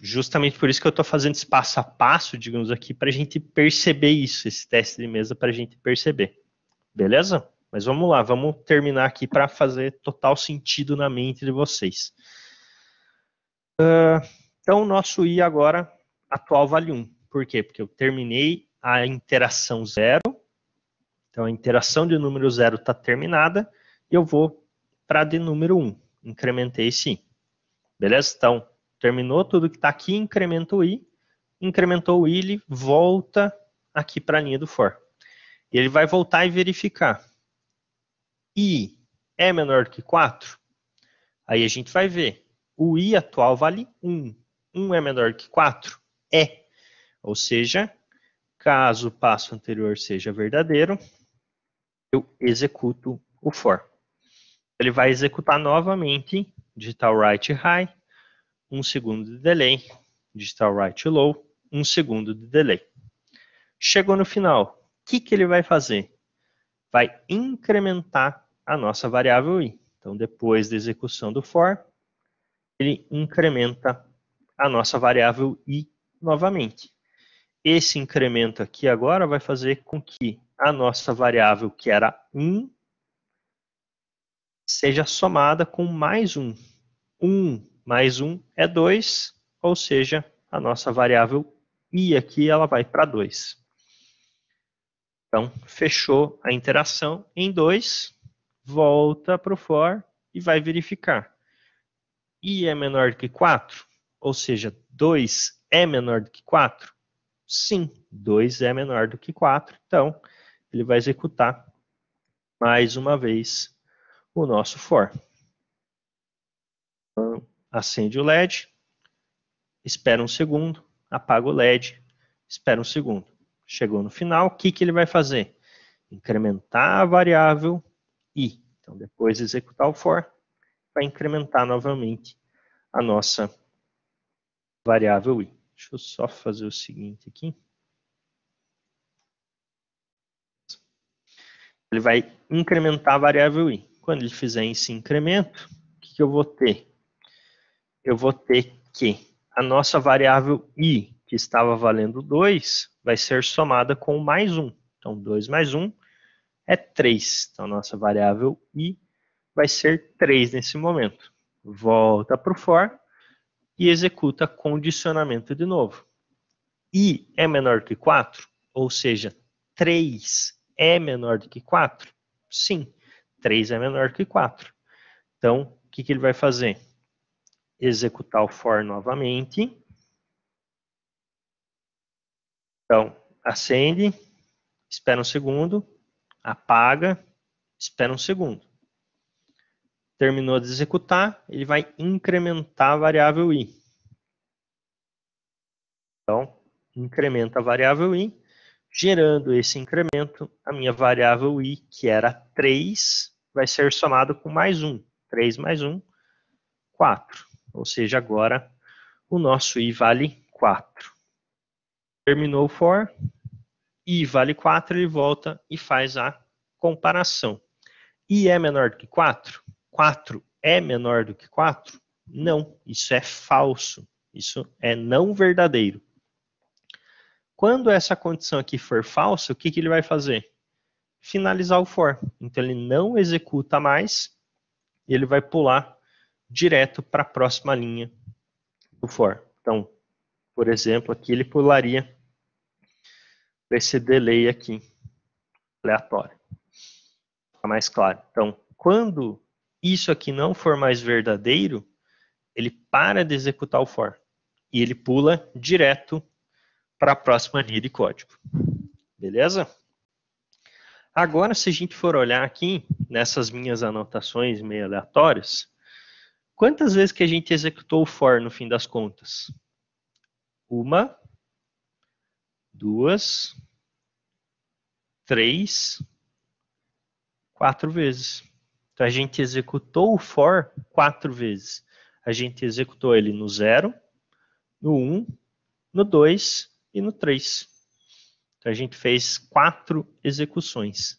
Justamente por isso que eu estou fazendo esse passo a passo, digamos aqui, para a gente perceber isso, esse teste de mesa, para a gente perceber. Beleza? Mas vamos lá, vamos terminar aqui para fazer total sentido na mente de vocês. Então, o nosso i agora atual vale 1. Por quê? Porque eu terminei a interação 0. Então, a interação de número 0 está terminada e eu vou para a de número 1. Incrementei esse i. Beleza? Então, terminou tudo que está aqui, incrementa o i. Incrementou o i, ele volta aqui para a linha do for. E ele vai voltar e verificar. I é menor do que 4? Aí a gente vai ver. O i atual vale 1. 1 é menor do que 4? É. Ou seja, caso o passo anterior seja verdadeiro, eu executo o for. Ele vai executar novamente, digitar write high, 1 segundo de delay, digitar write low, 1 segundo de delay. Chegou no final, o que ele vai fazer? Vai incrementar a nossa variável i. Então, depois da execução do for, ele incrementa a nossa variável i novamente. Esse incremento aqui agora vai fazer com que a nossa variável, que era 1, seja somada com mais 1. 1 mais 1 é 2, ou seja, a nossa variável i aqui ela vai para 2. Então, fechou a interação em 2, volta para o for e vai verificar. I é menor do que 4? Ou seja, 2 é menor do que 4? Sim, 2 é menor do que 4. Então, ele vai executar mais uma vez o nosso for. Então, acende o LED, espera um segundo, apaga o LED, espera um segundo. Chegou no final, o que ele vai fazer? Incrementar a variável i. Então, depois de executar o for, vai incrementar novamente a nossa variável i. Deixa eu só fazer o seguinte aqui. Ele vai incrementar a variável i. Quando ele fizer esse incremento, o que eu vou ter? Eu vou ter que a nossa variável i, que estava valendo 2, vai ser somada com mais 1. Então, 2 mais 1 é 3. Então, a nossa variável i vai ser 3 nesse momento. Volta para o for e executa condicionamento de novo. I é menor que 4, ou seja, 3 é menor do que 4? Sim, 3 é menor que 4. Então, o que ele vai fazer? Executar o for novamente. Então, acende, espera um segundo, apaga, espera um segundo. Terminou de executar, ele vai incrementar a variável i. Então, incrementa a variável i, gerando esse incremento, a minha variável i, que era 3, vai ser somado com mais 1. 3 mais 1, 4. Ou seja, agora o nosso i vale 4. Terminou o for, i vale 4, ele volta e faz a comparação. I é menor do que 4? 4 é menor do que 4? Não, isso é falso. Isso é não verdadeiro. Quando essa condição aqui for falsa, o que ele vai fazer? Finalizar o for. Então ele não executa mais e ele vai pular direto para a próxima linha do for. Então, por exemplo, aqui ele pularia para esse delay aqui, aleatório. Fica mais claro. Então, quando isso aqui não for mais verdadeiro, ele para de executar o for e ele pula direto para a próxima linha de código. Beleza? Agora, se a gente for olhar aqui nessas minhas anotações meio aleatórias, quantas vezes que a gente executou o for no fim das contas? 1, 2, 3, 4 vezes. Então, a gente executou o for 4 vezes. A gente executou ele no 0, no 1, no 2 e no 3. Então, a gente fez 4 execuções.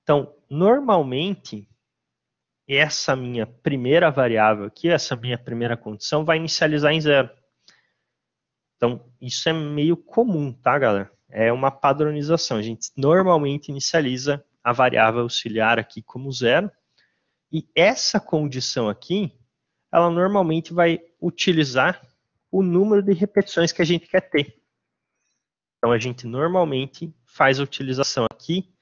Então, normalmente, essa minha primeira variável aqui, essa minha primeira condição, vai inicializar em 0. Então, isso é meio comum, tá, galera? É uma padronização. A gente normalmente inicializa a variável auxiliar aqui como 0. E essa condição aqui, ela normalmente vai utilizar o número de repetições que a gente quer ter. Então, a gente normalmente faz a utilização aqui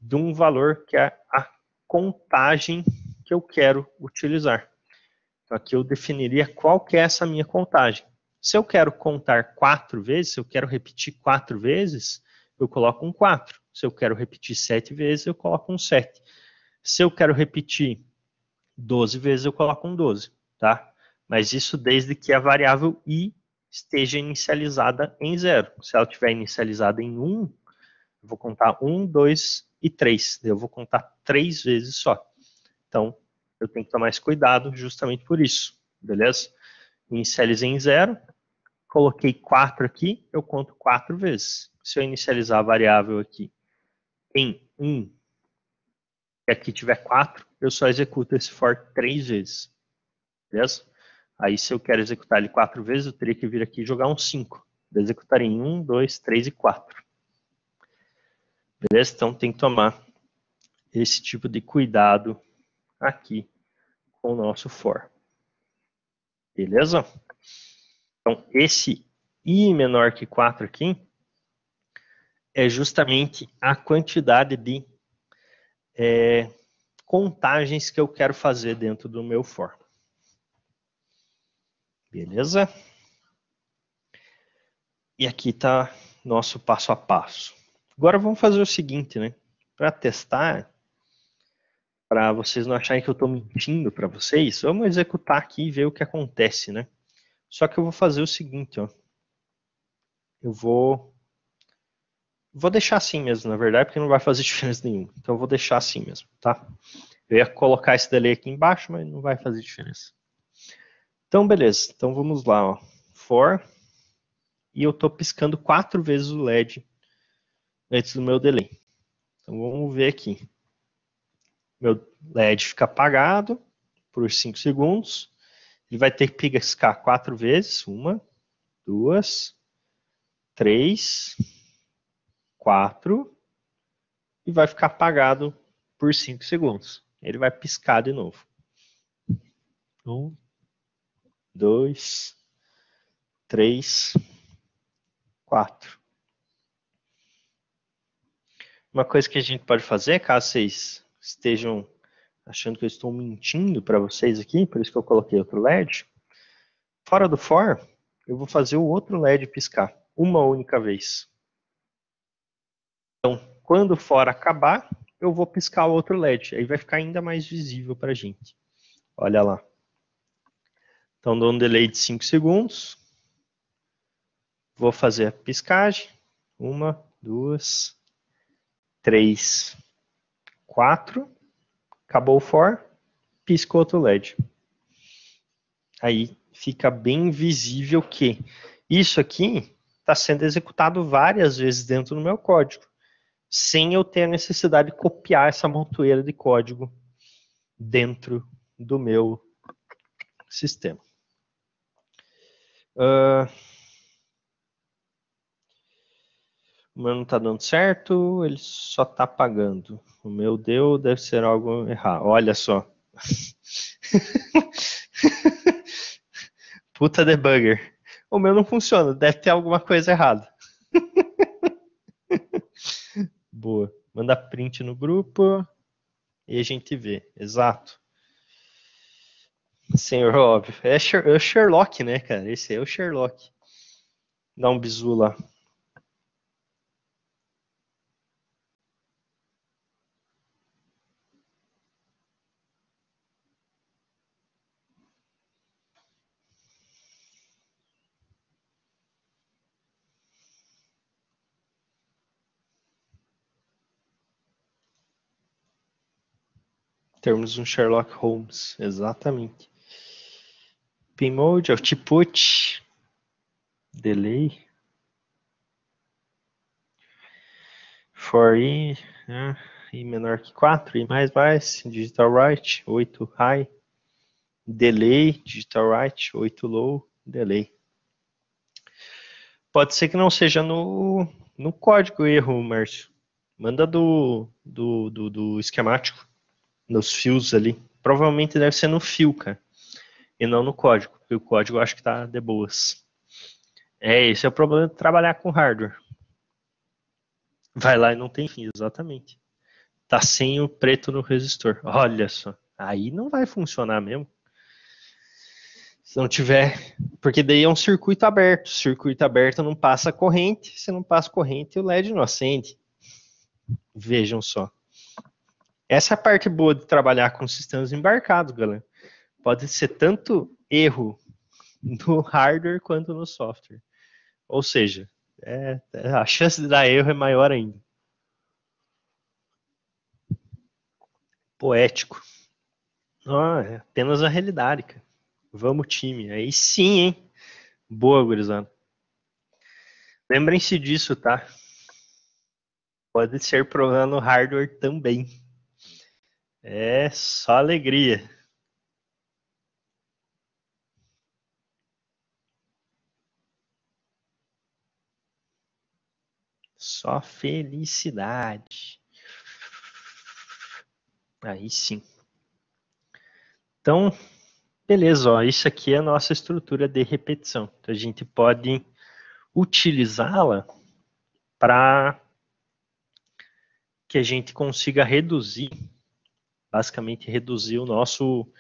de um valor que é a contagem que eu quero utilizar. Então, aqui eu definiria qual que é essa minha contagem. Se eu quero contar 4 vezes, se eu quero repetir 4 vezes, eu coloco um 4. Se eu quero repetir 7 vezes, eu coloco um 7. Se eu quero repetir 12 vezes, eu coloco um 12, tá? Mas isso desde que a variável i esteja inicializada em 0. Se ela estiver inicializada em 1, eu vou contar 1, 2 e 3. Eu vou contar 3 vezes só. Então, eu tenho que tomar esse cuidado justamente por isso, beleza? Inicializei em 0, coloquei 4 aqui, eu conto 4 vezes. Se eu inicializar a variável aqui em 1 e aqui tiver 4, eu só executo esse for 3 vezes, beleza? Aí se eu quero executar ele 4 vezes, eu teria que vir aqui e jogar um 5. Eu executaria em 1, 2, 3 e 4. Beleza? Então tem que tomar esse tipo de cuidado aqui com o nosso for. Beleza? Então esse i menor que 4 aqui é justamente a quantidade de contagens que eu quero fazer dentro do meu for. Beleza? E aqui está nosso passo a passo. Agora vamos fazer o seguinte, né? Para testar, para vocês não acharem que eu estou mentindo para vocês, vamos executar aqui e ver o que acontece, né? Só que eu vou fazer o seguinte, ó. Eu vou deixar assim mesmo, na verdade, porque não vai fazer diferença nenhuma. Então eu vou deixar assim mesmo, tá? Eu ia colocar esse delay aqui embaixo, mas não vai fazer diferença. Então, beleza. Então vamos lá, ó. For. E eu estou piscando 4 vezes o LED antes do meu delay. Então vamos ver aqui. Meu LED fica apagado por 5 segundos. Ele vai ter que piscar 4 vezes. 1, 2, 3, 4. E vai ficar apagado por 5 segundos. Ele vai piscar de novo. 1, 2, 3, 4. Uma coisa que a gente pode fazer, caso vocês estejam achando que eu estou mentindo para vocês aqui, por isso que eu coloquei outro LED, fora do for, eu vou fazer o outro LED piscar uma única vez. Então, quando o for acabar, eu vou piscar o outro LED. Aí vai ficar ainda mais visível para a gente. Olha lá. Então, dou um delay de 5 segundos. Vou fazer a piscagem. 1, 2, 3, 4. Acabou o for. Pisca o outro LED. Aí fica bem visível que isso aqui está sendo executado várias vezes dentro do meu código, sem eu ter a necessidade de copiar essa montoeira de código dentro do meu sistema. O meu não está dando certo, ele só está apagando. O meu deu, deve ser algo errado. Olha só. Puta debugger. O meu não funciona, deve ter alguma coisa errada. Boa. Manda print no grupo e a gente vê. Exato. Senhor óbvio. É o Sherlock, né, cara? Esse é o Sherlock. Dá um bisu lá. Temos um Sherlock Holmes, exatamente. Pin mode, output, delay, for i, né? I menor que 4, i mais, digital right, 8 high, delay, digital right, 8 low, delay. Pode ser que não seja no código erro, Márcio. Manda do esquemático, nos fios ali. Provavelmente deve ser no fio, cara, e não no código, porque o código eu acho que tá de boas. Esse é o problema de trabalhar com hardware. Vai lá e não tem fim, exatamente. Tá sem o preto no resistor. Olha só. Aí não vai funcionar mesmo. Se não tiver. Porque daí é um circuito aberto. Circuito aberto não passa corrente. Se não passa corrente, o LED não acende. Vejam só. Essa é a parte boa de trabalhar com sistemas embarcados, galera. Pode ser tanto erro no hardware quanto no software. Ou seja, a chance de dar erro é maior ainda. Poético. É apenas a realidade, cara. Vamos, time. Aí sim, hein? Boa, gurizada. Lembrem-se disso, tá? Pode ser problema no hardware também. É só alegria. Só felicidade. Aí sim. Então, beleza, ó, isso aqui é a nossa estrutura de repetição. Então, a gente pode utilizá-la para que a gente consiga reduzir, basicamente reduzir o nosso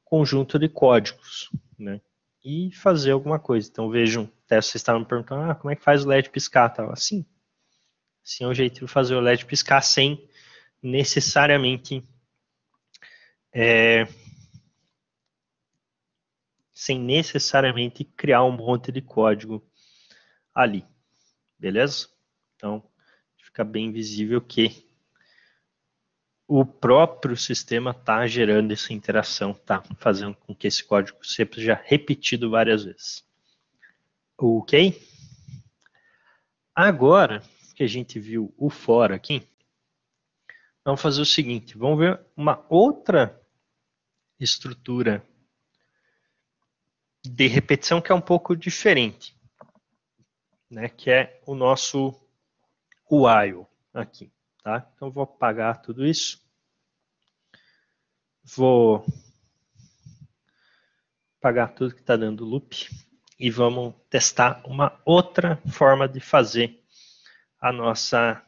conjunto de códigos, né? E fazer alguma coisa. Então vejam, até vocês estavam me perguntando, como é que faz o LED piscar? Tal. Assim é o jeito de fazer o LED piscar sem necessariamente criar um monte de código ali, beleza? Então fica bem visível que o próprio sistema está gerando essa interação, está fazendo com que esse código seja repetido várias vezes. Ok? Agora que a gente viu o for aqui, vamos fazer o seguinte, vamos ver uma outra estrutura de repetição que é um pouco diferente, né? Que é o nosso while aqui, tá? Então vou apagar tudo isso, vou apagar tudo que está dando loop e vamos testar uma outra forma de fazer a nossa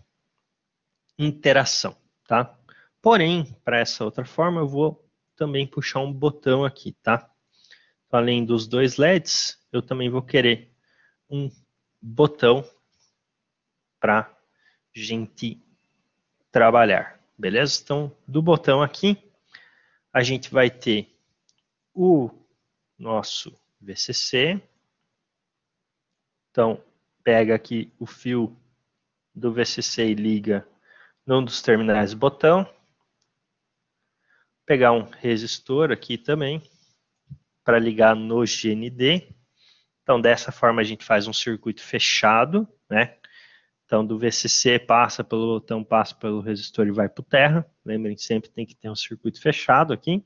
interação, tá? Porém, para essa outra forma, eu vou também puxar um botão aqui, tá? Além dos dois LEDs, eu também vou querer um botão para gente trabalhar, beleza? Então, do botão aqui, a gente vai ter o nosso VCC. Então, pega aqui o fio do VCC e liga num dos terminais do botão. Pegar um resistor aqui também para ligar no GND. Então, dessa forma, a gente faz um circuito fechado, né? Então, do VCC passa pelo botão, passa pelo resistor e vai para o terra. Lembrem, sempre tem que ter um circuito fechado aqui.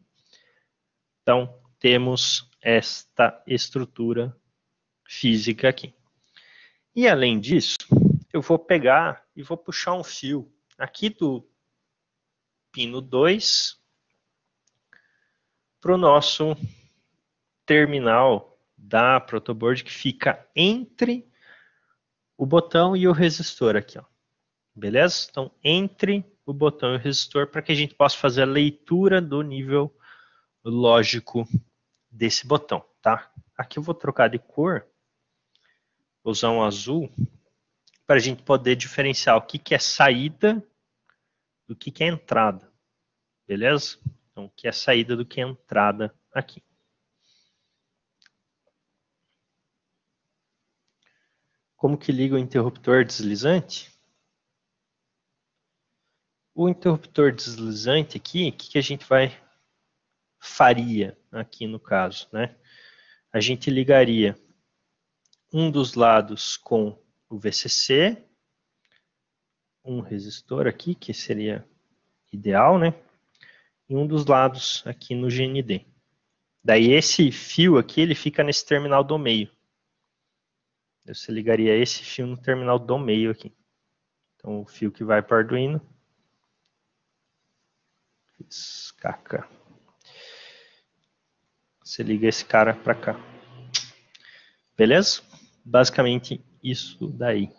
Então, temos esta estrutura física aqui. E, além disso, eu vou pegar e vou puxar um fio aqui do pino 2 para o nosso terminal da protoboard que fica entre o botão e o resistor aqui, ó. Beleza? Então, entre o botão e o resistor para que a gente possa fazer a leitura do nível lógico desse botão, tá? Aqui eu vou trocar de cor, vou usar um azul, para a gente poder diferenciar o que é saída do que é entrada, beleza? Então, o que é saída do que é entrada aqui. Como que liga o interruptor deslizante? O interruptor deslizante aqui, o que a gente faria aqui no caso, né? A gente ligaria um dos lados com o VCC, um resistor aqui, que seria ideal, né? E um dos lados aqui no GND. Daí esse fio aqui, ele fica nesse terminal do meio. Você ligaria esse fio no terminal do meio aqui. Então o fio que vai para o Arduino. KK. Você liga esse cara para cá. Beleza? Basicamente isso daí.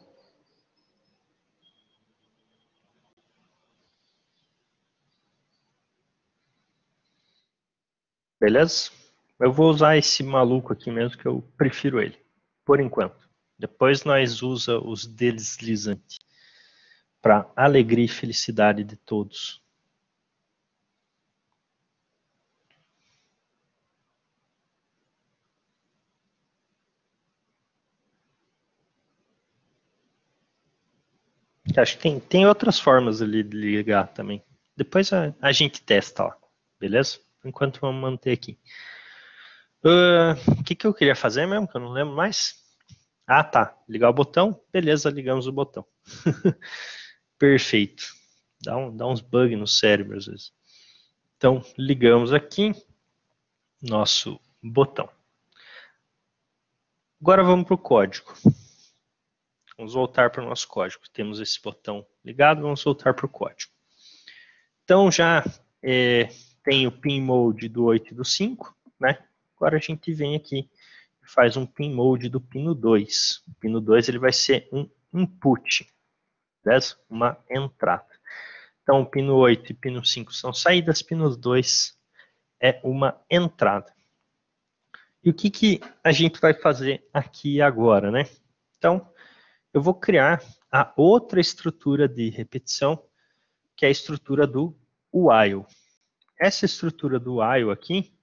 Beleza? Eu vou usar esse maluco aqui mesmo, que eu prefiro ele, por enquanto. Depois nós usa os deslizantes, para alegria e felicidade de todos. Acho que tem outras formas ali de ligar também. Depois a gente testa lá, beleza? Enquanto vamos manter aqui. O que eu queria fazer mesmo, que eu não lembro mais? Ah, tá. Ligar o botão. Beleza, ligamos o botão. Perfeito. Dá uns bugs no cérebro às vezes. Então, ligamos aqui nosso botão. Agora vamos para o código. Vamos voltar para o nosso código. Temos esse botão ligado, vamos voltar para o código. Então, já tem o pin mode do 8 e do 5, né? Agora a gente vem aqui e faz um pin mode do pino 2. O pino 2 ele vai ser um input, beleza? Uma entrada. Então, o pino 8 e pino 5 são saídas, pino 2 é uma entrada. E o que a gente vai fazer aqui agora, né? Então, eu vou criar a outra estrutura de repetição, que é a estrutura do while. Essa estrutura do while aqui,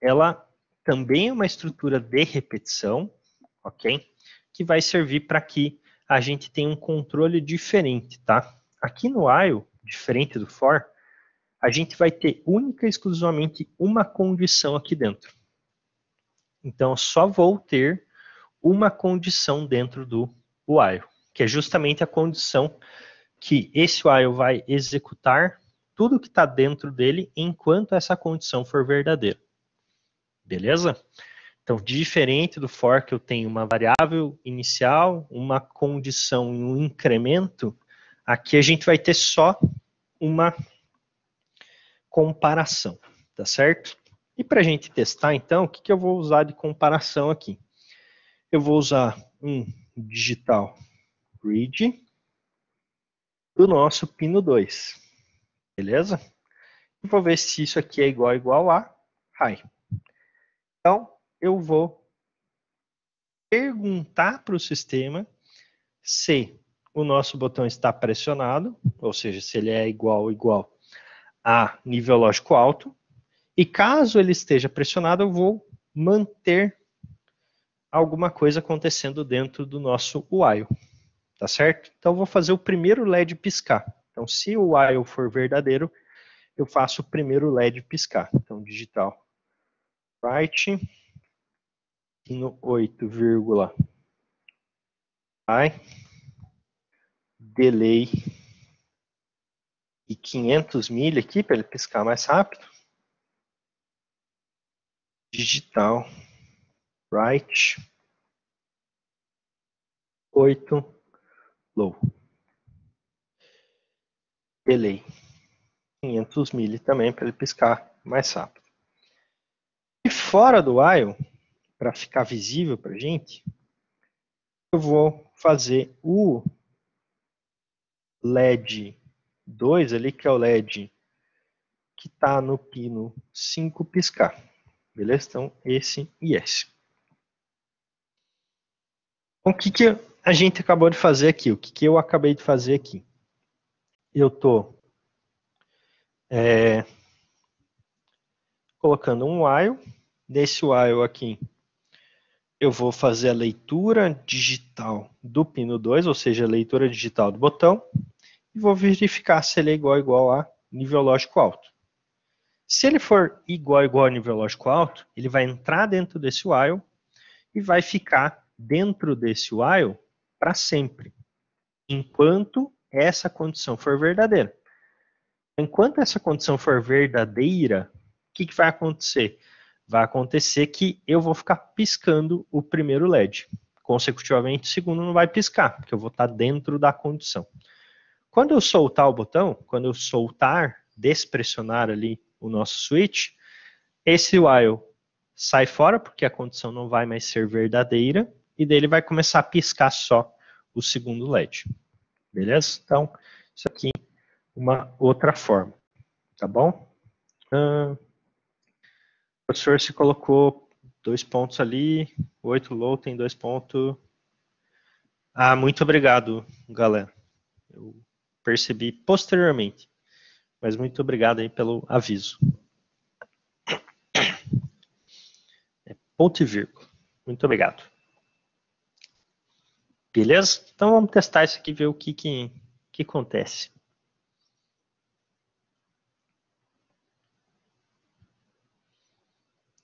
ela também é uma estrutura de repetição, ok? Que vai servir para que a gente tenha um controle diferente, tá? Aqui no while, diferente do for, a gente vai ter única e exclusivamente uma condição aqui dentro. Então, eu só vou ter uma condição dentro do while, que é justamente a condição que esse while vai executar tudo que está dentro dele enquanto essa condição for verdadeira. Beleza? Então, diferente do for, que eu tenho uma variável inicial, uma condição e um incremento, aqui a gente vai ter só uma comparação, tá certo? E para a gente testar, então, o que eu vou usar de comparação aqui? Eu vou usar um digital read do nosso pino 2, beleza? E vou ver se isso aqui é igual a high. Então, eu vou perguntar para o sistema se o nosso botão está pressionado, ou seja, se ele é igual a nível lógico alto, e caso ele esteja pressionado, eu vou manter alguma coisa acontecendo dentro do nosso while, tá certo? Então, eu vou fazer o primeiro LED piscar. Então, se o while for verdadeiro, eu faço o primeiro LED piscar. Então, digital write, no 8, high, delay e 500 milha aqui para ele piscar mais rápido. Digital write 8 low. Delay 500 milha também para ele piscar mais rápido. E fora do while, para ficar visível para a gente, eu vou fazer o LED 2 ali, que é o LED que está no pino 5 piscar. Beleza? Então, esse e esse. Então, o que a gente acabou de fazer aqui? O que eu acabei de fazer aqui? Eu estou colocando um while. Desse while aqui, eu vou fazer a leitura digital do pino 2, ou seja, a leitura digital do botão, e vou verificar se ele é igual a nível lógico alto. Se ele for igual a nível lógico alto, ele vai entrar dentro desse while e vai ficar dentro desse while para sempre, enquanto essa condição for verdadeira. Enquanto essa condição for verdadeira, o que vai acontecer? Vai acontecer que eu vou ficar piscando o primeiro LED. Consecutivamente, o segundo não vai piscar, porque eu vou estar dentro da condição. Quando eu soltar o botão, quando eu soltar, despressionar ali o nosso switch, esse while sai fora, porque a condição não vai mais ser verdadeira, e dele vai começar a piscar só o segundo LED. Beleza? Então, isso aqui é uma outra forma. Tá bom? O professor se colocou 2 pontos ali, 8 low tem 2 pontos. Ah, muito obrigado, galera. Eu percebi posteriormente, mas muito obrigado aí pelo aviso. Ponto e vírgula. Muito obrigado. Beleza? Então vamos testar isso aqui e ver o que acontece.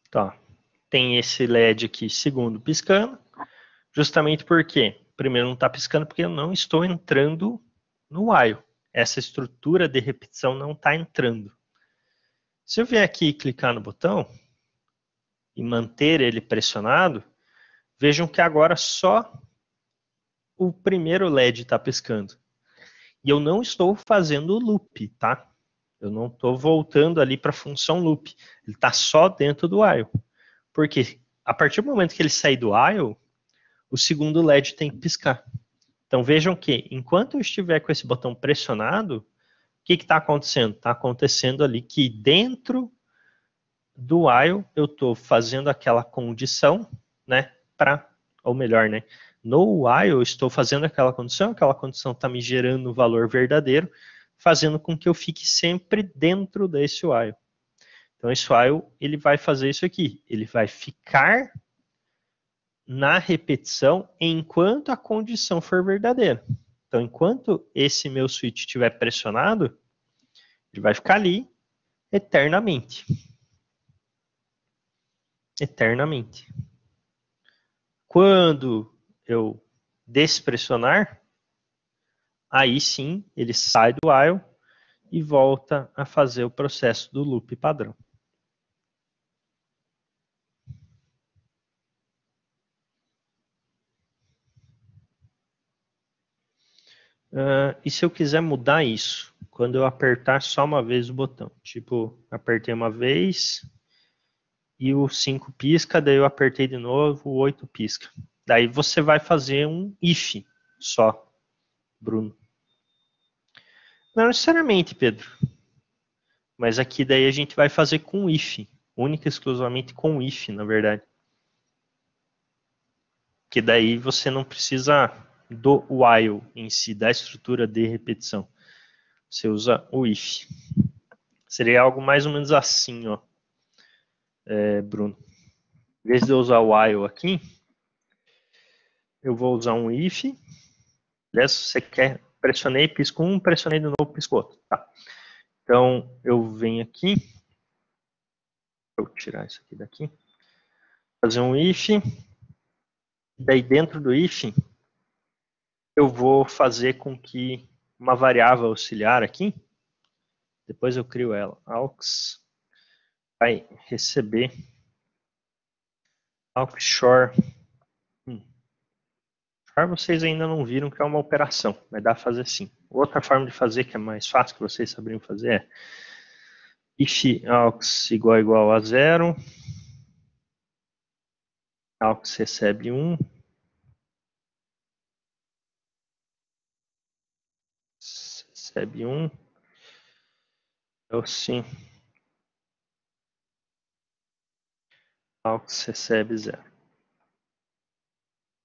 Tá. Tem esse LED aqui, segundo, piscando. Justamente porque, primeiro não está piscando porque eu não estou entrando no while. Essa estrutura de repetição não está entrando. Se eu vier aqui e clicar no botão e manter ele pressionado, vejam que agora só o primeiro LED está piscando. E eu não estou fazendo o loop, tá? Eu não estou voltando ali para a função loop. Ele está só dentro do while. Porque a partir do momento que ele sair do while, o segundo LED tem que piscar. Então vejam que enquanto eu estiver com esse botão pressionado, o que está acontecendo? Está acontecendo ali que dentro do while eu estou fazendo aquela condição, né? Ou melhor, né? No while eu estou fazendo aquela condição está me gerando o valor verdadeiro, fazendo com que eu fique sempre dentro desse while. Então esse while ele vai fazer isso aqui, ele vai ficar na repetição enquanto a condição for verdadeira. Então, enquanto esse meu switch estiver pressionado, ele vai ficar ali eternamente. Eternamente. Quando eu despressionar, aí sim ele sai do while e volta a fazer o processo do loop padrão. E se eu quiser mudar isso? Quando eu apertar só uma vez o botão. Tipo, apertei uma vez e o 5 pisca, daí eu apertei de novo, o 8 pisca. Daí você vai fazer um if só, Bruno. Não necessariamente, Pedro. Mas aqui daí a gente vai fazer com if. Única e exclusivamente com if, na verdade. Que daí você não precisa do while em si, da estrutura de repetição. Você usa o if. Seria algo mais ou menos assim, ó, Bruno. Em vez de eu usar o while aqui, eu vou usar um if. Beleza? Você quer, pressionei, pisco um, pressionei de novo, pisco outro. Tá. Então, eu venho aqui, vou tirar isso aqui daqui, fazer um if, daí dentro do if, eu vou fazer com que uma variável auxiliar aqui, depois eu crio ela, aux, vai receber aux_shore. Vocês ainda não viram que é uma operação, mas dá para fazer assim. Outra forma de fazer que é mais fácil, que vocês saberiam fazer, é if aux igual a 0, aux recebe 1, recebe 1, então sim. AUX recebe 0.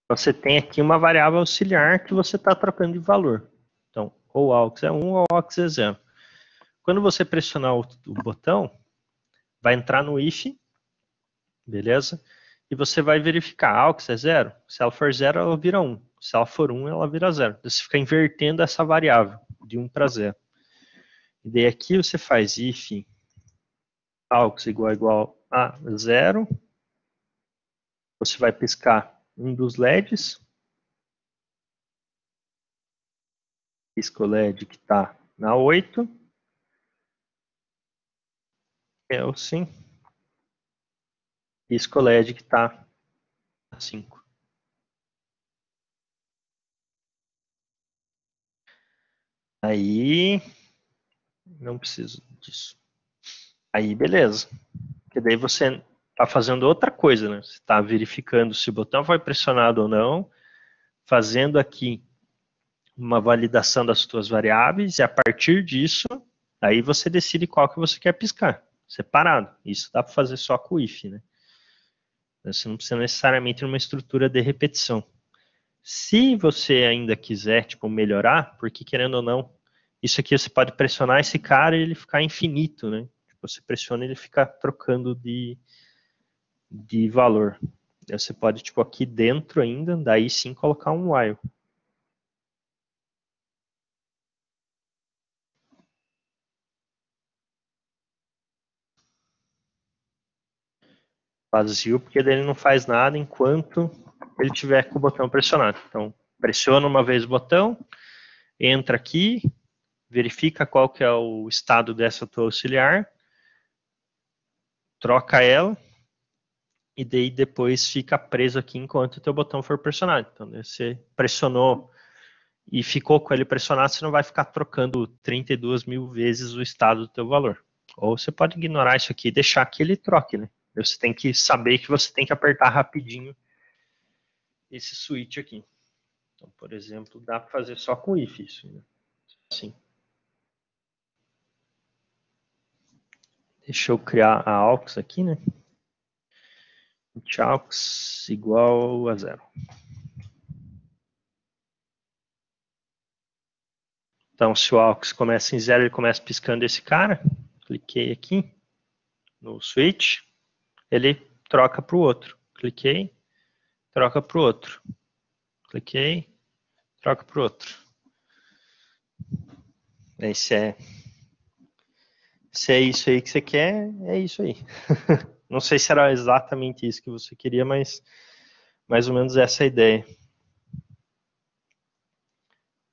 Você tem aqui uma variável auxiliar que você está trocando de valor. Então, ou AUX é 1 ou AUX é 0. Quando você pressionar o botão, vai entrar no if, beleza? E você vai verificar, a AUX é 0? Se ela for 0, ela vira 1. Se ela for 1, ela vira 0. Você fica invertendo essa variável, de 1 para 0. E daí aqui você faz if AUX igual a 0. Você vai piscar um dos LEDs. Pisca o LED que está na 8. É o sim. Pisca o LED que está na 5. Aí, não preciso disso. Aí, beleza. Porque daí você está fazendo outra coisa, né? Você está verificando se o botão foi pressionado ou não, fazendo aqui uma validação das suas variáveis, e a partir disso, aí você decide qual que você quer piscar, separado. Isso dá para fazer só com o if, né? Você não precisa necessariamente de uma estrutura de repetição. Se você ainda quiser, tipo, melhorar, porque querendo ou não, isso aqui você pode pressionar esse cara e ele ficar infinito, né? Tipo, você pressiona e ele fica trocando de valor. Você pode, tipo, aqui dentro ainda, daí sim colocar um while. Vazio, porque daí ele não faz nada enquanto ele tiver com o botão pressionado. Então, pressiona uma vez o botão, entra aqui, verifica qual que é o estado dessa tua auxiliar, troca ela, e daí depois fica preso aqui enquanto o teu botão for pressionado. Então, você pressionou e ficou com ele pressionado, você não vai ficar trocando 32 mil vezes o estado do teu valor. Ou você pode ignorar isso aqui e deixar que ele troque, né? Você tem que saber que você tem que apertar rapidinho esse switch aqui. Então, por exemplo, dá para fazer só com if isso, né? Assim. Deixa eu criar a aux aqui, né? aux igual a 0. Então, se o aux começa em 0, ele começa piscando esse cara. Cliquei aqui no switch, ele troca para o outro. Cliquei, troca para o outro. Cliquei, troca para o outro. Se é isso aí que você quer, é isso aí. Não sei se era exatamente isso que você queria, mas mais ou menos essa é a ideia.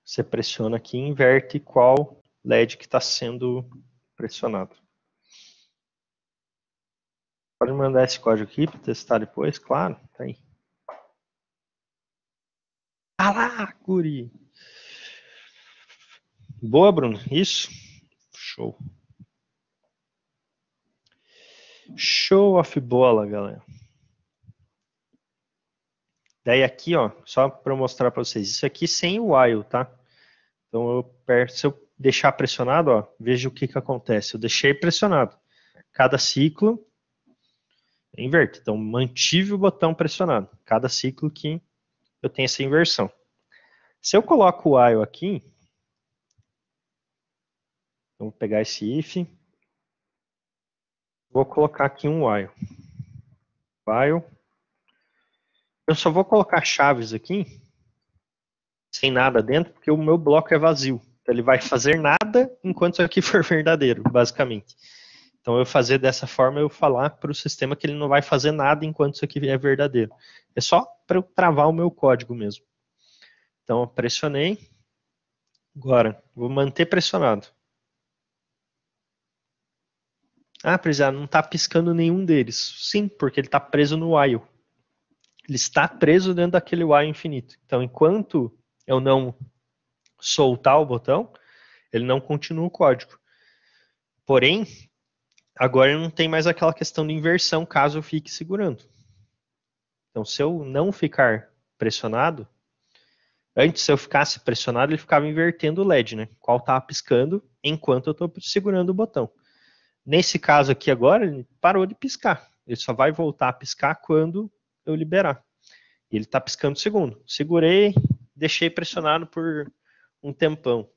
Você pressiona aqui e inverte qual LED que está sendo pressionado. Pode mandar esse código aqui para testar depois, claro, tá aí. Ah lá, guri! Boa, Bruno, isso? Show. Show of bola, galera. Daí aqui, ó, só para mostrar para vocês, isso aqui sem o while, tá? Então, se eu deixar pressionado, ó, veja o que acontece. Eu deixei pressionado. Cada ciclo, inverte. Então, mantive o botão pressionado. Cada ciclo que eu tenho essa inversão. Se eu coloco o while aqui, vamos pegar esse if, vou colocar aqui um while. While. Eu só vou colocar chaves aqui, sem nada dentro, porque o meu bloco é vazio. Então, ele vai fazer nada enquanto isso aqui for verdadeiro, basicamente. Então, eu fazer dessa forma, eu falar para o sistema que ele não vai fazer nada enquanto isso aqui é verdadeiro. É só para eu travar o meu código mesmo. Então, eu pressionei. Agora, vou manter pressionado. Ah, prezado, não está piscando nenhum deles. Sim, porque ele está preso no while. Ele está preso dentro daquele while infinito. Então, enquanto eu não soltar o botão, ele não continua o código. Porém, agora não tem mais aquela questão de inversão caso eu fique segurando. Então, se eu não ficar pressionado, antes se eu ficasse pressionado, ele ficava invertendo o LED, né? Qual estava piscando enquanto eu estou segurando o botão. Nesse caso aqui agora, ele parou de piscar. Ele só vai voltar a piscar quando eu liberar. Ele está piscando o segundo. Segurei, deixei pressionado por um tempão.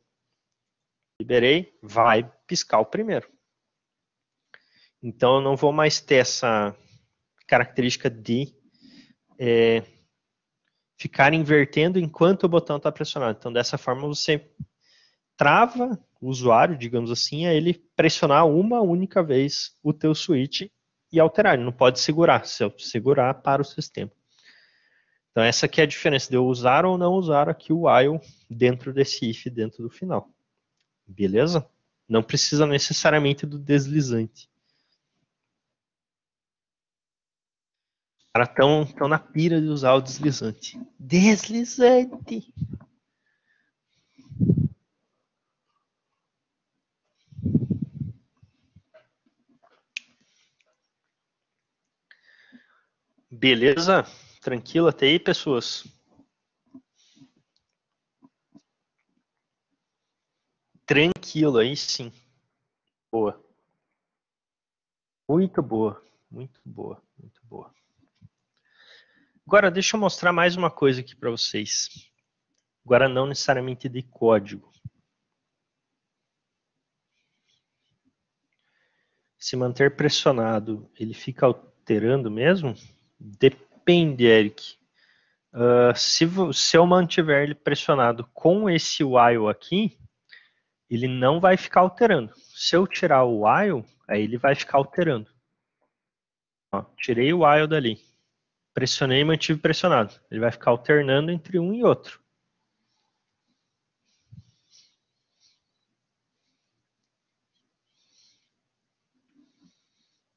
Liberei, vai piscar o primeiro. Então eu não vou mais ter essa característica de ficar invertendo enquanto o botão está pressionado. Então dessa forma você trava o usuário, digamos assim, a ele pressionar uma única vez o teu switch e alterar. Ele não pode segurar. Se eu segurar, para o sistema. Então essa aqui é a diferença de eu usar ou não usar aqui o while dentro desse if, dentro do final. Beleza? Não precisa necessariamente do deslizante. Os caras estão na pira de usar o deslizante. Deslizante! Beleza? Tranquilo até aí, pessoas? Tranquilo, aí sim. Boa. Muito boa. Muito boa. Muito boa. Agora, deixa eu mostrar mais uma coisa aqui para vocês. Agora, não necessariamente de código. Se manter pressionado, ele fica alterando mesmo? Depende, Eric. Se eu mantiver ele pressionado com esse while aqui, ele não vai ficar alterando. Se eu tirar o while, aí ele vai ficar alterando. Ó, tirei o while dali. Pressionei e mantive pressionado. Ele vai ficar alternando entre um e outro.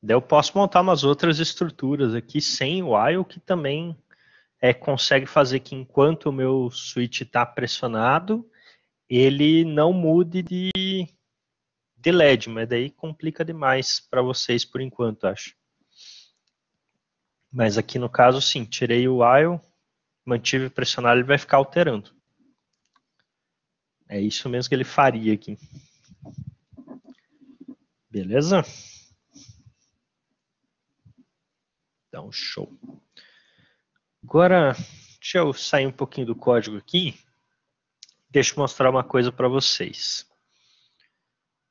Daí eu posso montar umas outras estruturas aqui sem o while que também consegue fazer que enquanto o meu switch está pressionado, ele não mude de LED, mas daí complica demais para vocês por enquanto, acho. Mas aqui no caso, sim, tirei o while, mantive pressionado, ele vai ficar alterando. É isso mesmo que ele faria aqui. Beleza? Então, show. Agora, deixa eu sair um pouquinho do código aqui. Deixa eu mostrar uma coisa para vocês.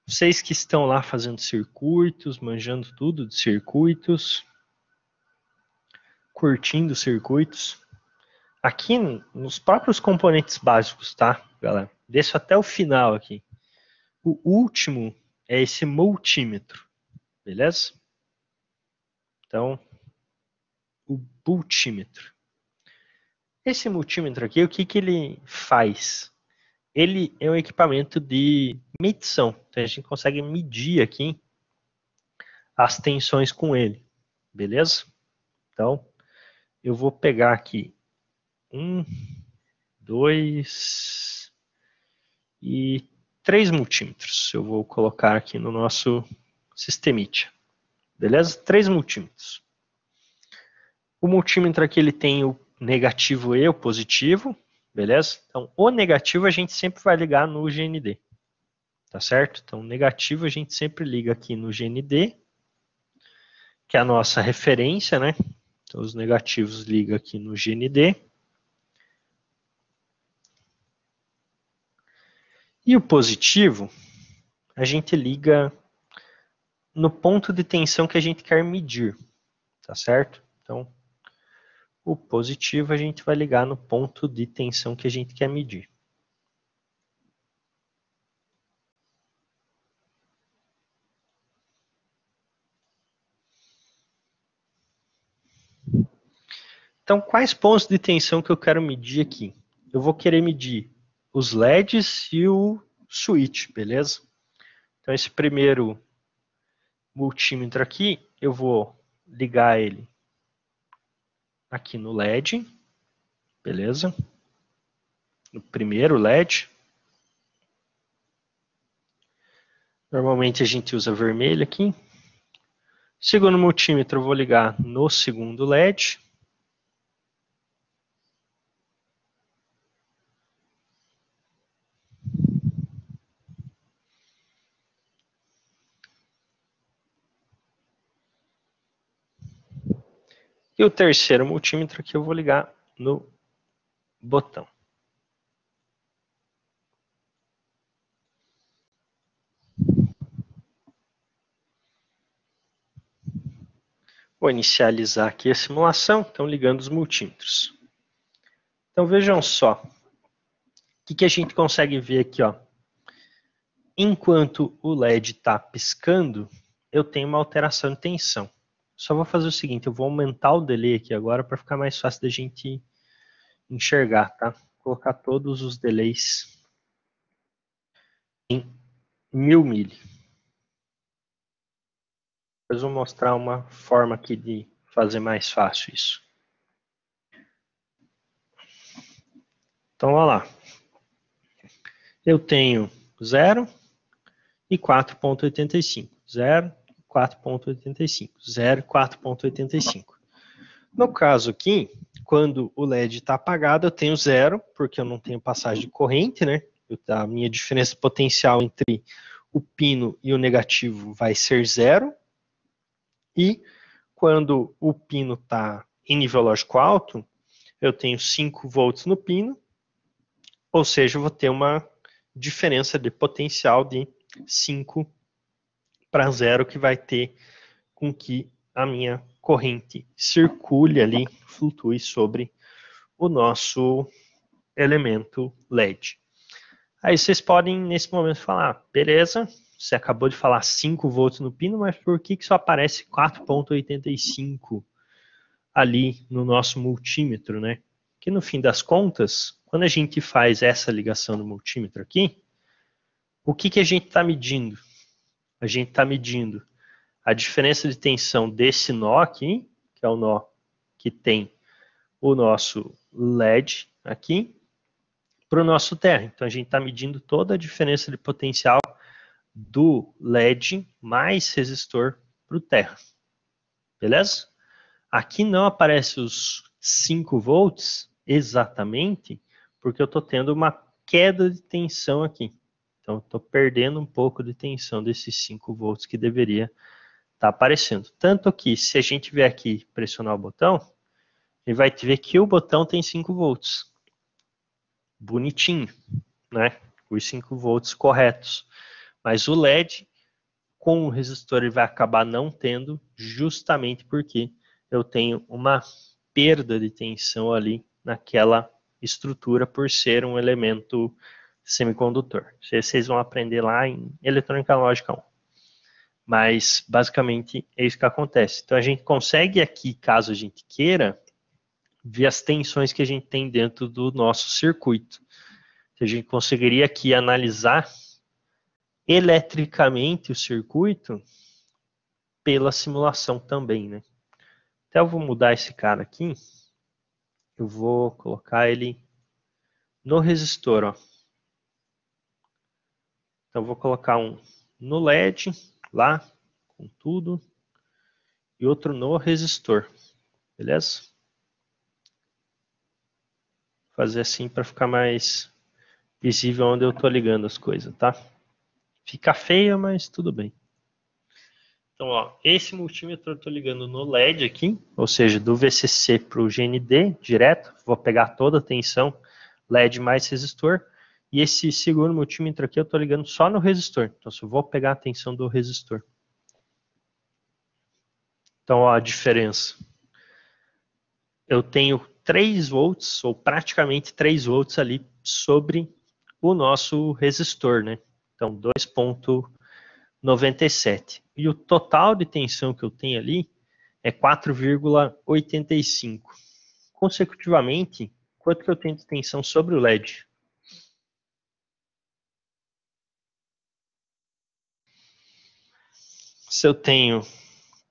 Vocês que estão lá fazendo circuitos, manjando tudo de circuitos, curtindo circuitos. Aqui nos próprios componentes básicos, tá, galera? Deixo até o final aqui. O último é esse multímetro, beleza? Então, o multímetro. Esse multímetro aqui, o que, que ele faz? Ele é um equipamento de medição. Então, a gente consegue medir aqui as tensões com ele, beleza? Então, eu vou pegar aqui 1, 2 e 3 multímetros. Eu vou colocar aqui no nosso Systemit. Beleza? 3 multímetros. O multímetro aqui ele tem o negativo e o positivo. Beleza? Então, o negativo a gente sempre vai ligar no GND. Tá certo? Então, o negativo a gente sempre liga aqui no GND, que é a nossa referência, né? Então, os negativos ligam aqui no GND. E o positivo, a gente liga no ponto de tensão que a gente quer medir, tá certo? Então, o positivo a gente vai ligar no ponto de tensão que a gente quer medir. Então, quais pontos de tensão que eu quero medir aqui? Eu vou querer medir os LEDs e o switch, beleza? Então, esse primeiro multímetro aqui, eu vou ligar ele aqui no LED, beleza? No primeiro LED. Normalmente a gente usa vermelho aqui. Segundo multímetro, eu vou ligar no segundo LED. E o terceiro multímetro aqui eu vou ligar no botão. Vou inicializar aqui a simulação, então ligando os multímetros. Então vejam só, o que a gente consegue ver aqui, ó. Enquanto o LED está piscando, eu tenho uma alteração de tensão. Só vou fazer o seguinte, eu vou aumentar o delay aqui agora para ficar mais fácil da gente enxergar, tá? Vou colocar todos os delays em 1000 mili. Depois vou mostrar uma forma aqui de fazer mais fácil isso. Então, olha lá. Eu tenho 0 e 4.85. 0 e 4.85. 0 e 4.85. No caso aqui, quando o LED está apagado, eu tenho 0, porque eu não tenho passagem de corrente, né? A minha diferença potencial entre o pino e o negativo vai ser 0. E quando o pino está em nível lógico alto, eu tenho 5 volts no pino, ou seja, eu vou ter uma diferença de potencial de 5 para 0, que vai ter com que a minha corrente circule ali, flutue sobre o nosso elemento LED. Aí vocês podem, nesse momento, falar, beleza, você acabou de falar 5 volts no pino, mas por que só aparece 4.85 ali no nosso multímetro, né? Que no fim das contas, quando a gente faz essa ligação no multímetro aqui, o que a gente está medindo? A gente está medindo a diferença de tensão desse nó aqui, que é o nó que tem o nosso LED aqui, para o nosso terra. Então a gente está medindo toda a diferença de potencial do LED mais resistor para o terra. Beleza? Aqui não aparece os 5 volts exatamente, porque eu estou tendo uma queda de tensão aqui. Então estou perdendo um pouco de tensão desses 5 volts que deveria estar aparecendo. Tanto que se a gente vier aqui pressionar o botão, ele vai ver que o botão tem 5 volts. Bonitinho, né? Os 5 volts corretos. Mas o LED com o resistor ele vai acabar não tendo, justamente porque eu tenho uma perda de tensão ali naquela estrutura por ser um elemento semicondutor. Vocês vão aprender lá em Eletrônica Lógica 1. Mas, basicamente, é isso que acontece. Então, a gente consegue aqui, caso a gente queira, ver as tensões que a gente tem dentro do nosso circuito. A gente conseguiria aqui analisar eletricamente o circuito pela simulação também, né? Então, eu vou mudar esse cara aqui. Eu vou colocar ele no resistor, ó. Então, eu vou colocar um no LED, lá, com tudo, e outro no resistor, beleza? Vou fazer assim para ficar mais visível onde eu estou ligando as coisas, tá? Fica feio, mas tudo bem. Então, ó, esse multímetro eu estou ligando no LED aqui, ou seja, do VCC para o GND direto. Vou pegar toda a tensão LED mais resistor. E esse segundo multímetro aqui eu estou ligando só no resistor. Então, só vou pegar a tensão do resistor. Então, ó, a diferença. Eu tenho 3 volts, ou praticamente 3 volts ali sobre o nosso resistor, né? Então, 2,97. E o total de tensão que eu tenho ali é 4,85. Consecutivamente, quanto que eu tenho de tensão sobre o LED? Se eu tenho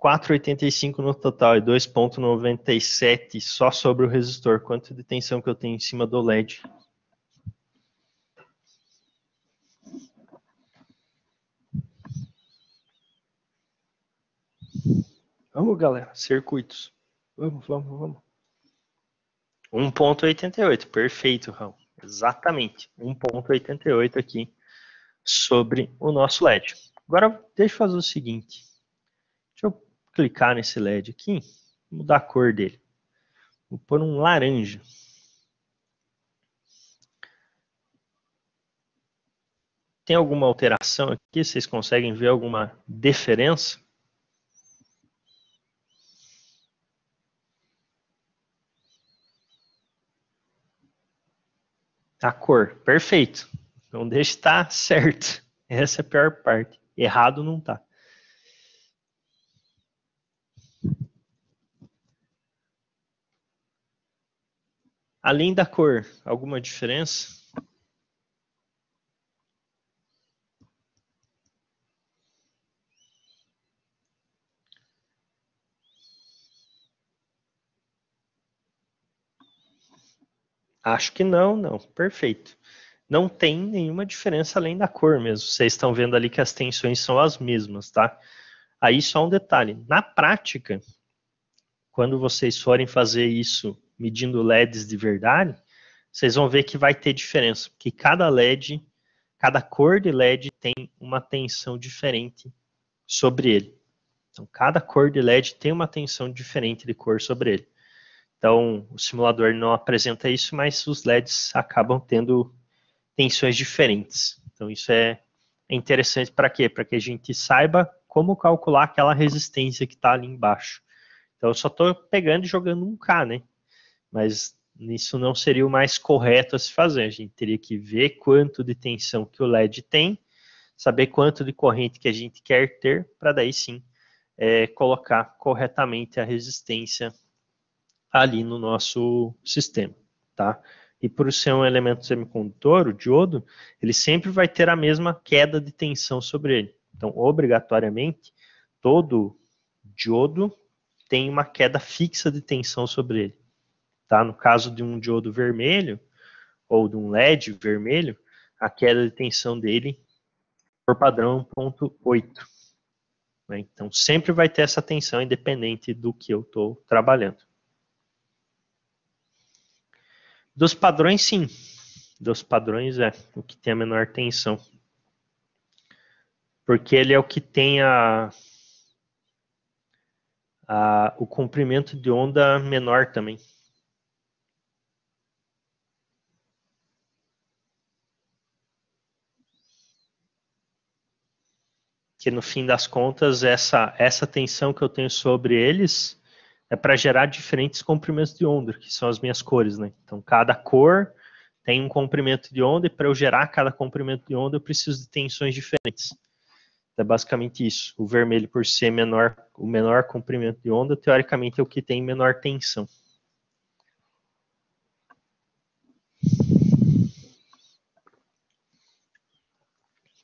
4,85 no total e 2,97 só sobre o resistor, quanto de tensão que eu tenho em cima do LED? Vamos, galera, circuitos. Vamos. 1,88, perfeito, Raul. Exatamente, 1,88 aqui sobre o nosso LED. Agora, deixa eu fazer o seguinte. Deixa eu clicar nesse LED aqui. mudar a cor dele. Vou pôr um laranja. Tem alguma alteração aqui? Vocês conseguem ver alguma diferença? A cor, perfeito. Não deixe estar certo. Essa é a pior parte. Errado não tá. Além da cor, alguma diferença? Acho que não, não. Perfeito. Não tem nenhuma diferença além da cor mesmo. Vocês estão vendo ali que as tensões são as mesmas, tá? Aí só um detalhe. Na prática, quando vocês forem fazer isso medindo LEDs de verdade, vocês vão ver que vai ter diferença, porque cada LED, cada cor de LED tem uma tensão diferente sobre ele. Então, cada cor de LED tem uma tensão diferente de cor sobre ele. Então, o simulador não apresenta isso, mas os LEDs acabam tendo tensões diferentes. Então, isso é interessante para quê? Para que a gente saiba como calcular aquela resistência que está ali embaixo. Então, eu só estou pegando e jogando um K, né? Mas isso não seria o mais correto a se fazer. A gente teria que ver quanto de tensão que o LED tem, saber quanto de corrente que a gente quer ter, para daí sim colocar corretamente a resistência ali no nosso sistema, tá? E por ser um elemento semicondutor, o diodo, ele sempre vai ter a mesma queda de tensão sobre ele. Então, obrigatoriamente, todo diodo tem uma queda fixa de tensão sobre ele. Tá? No caso de um diodo vermelho, ou de um LED vermelho, a queda de tensão dele, por padrão, 1.8. Né? Então, sempre vai ter essa tensão, independente do que eu estou trabalhando. Dos padrões, sim. Dos padrões é o que tem a menor tensão. Porque ele é o que tem o comprimento de onda menor também. Que no fim das contas, essa tensão que eu tenho sobre eles é para gerar diferentes comprimentos de onda, que são as minhas cores, né? Então, cada cor tem um comprimento de onda, e para eu gerar cada comprimento de onda, eu preciso de tensões diferentes. É basicamente isso. O vermelho, por ser menor, o menor comprimento de onda, teoricamente é o que tem menor tensão.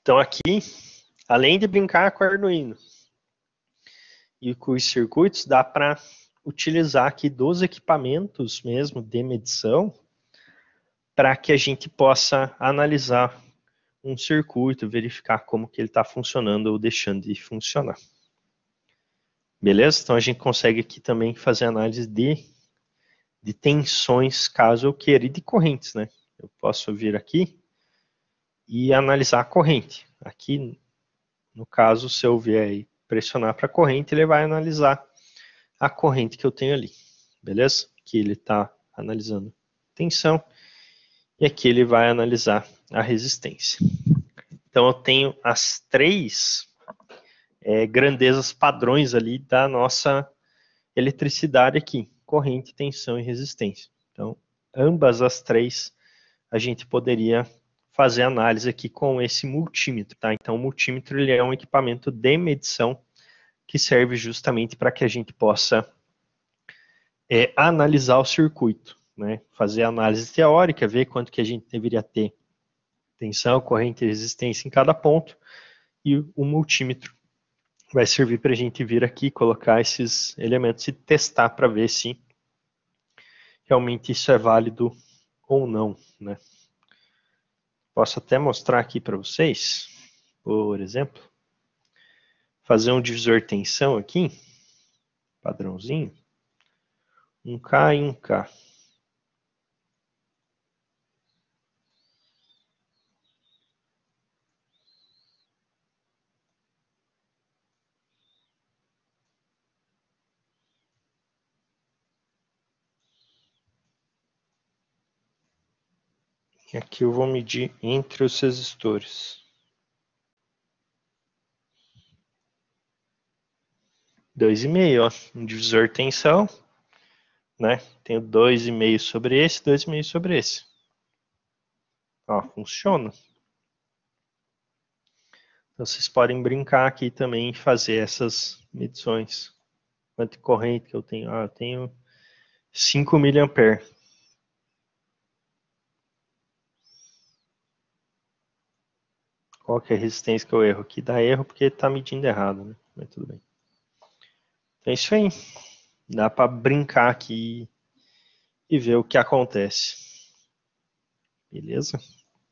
Então aqui, além de brincar com o Arduino e com os circuitos, dá para utilizar aqui dos equipamentos mesmo de medição para que a gente possa analisar um circuito, verificar como que ele está funcionando ou deixando de funcionar. Beleza? Então a gente consegue aqui também fazer análise de tensões, caso eu queira, e de correntes, né? Eu posso vir aqui e analisar a corrente. Aqui, no caso, se eu vier e pressionar para a corrente, ele vai analisar a corrente que eu tenho ali. Beleza? Aqui ele está analisando tensão e aqui ele vai analisar a resistência. Então eu tenho as três grandezas padrões ali da nossa eletricidade aqui: corrente, tensão e resistência. Então, ambas as três a gente poderia fazer análise aqui com esse multímetro, tá? Então, o multímetro ele é um equipamento de medição que serve justamente para que a gente possa analisar o circuito, né? Fazer análise teórica, ver quanto que a gente deveria ter tensão, corrente e resistência em cada ponto, e o multímetro vai servir para a gente vir aqui, colocar esses elementos e testar para ver se realmente isso é válido ou não, né? Posso até mostrar aqui para vocês, por exemplo, fazer um divisor de tensão aqui, padrãozinho, 1K e 1K. E aqui eu vou medir entre os resistores. 2,5, ó, um divisor de tensão, né? Tenho 2,5 sobre esse, 2,5 sobre esse. Ó, funciona. Então vocês podem brincar aqui também e fazer essas medições. Quanto de corrente que eu tenho? Ah, eu tenho 5 mA. Qual que é a resistência que eu erro? Aqui dá erro porque está medindo errado, né? Mas tudo bem. Então é isso aí. Dá para brincar aqui e ver o que acontece. Beleza?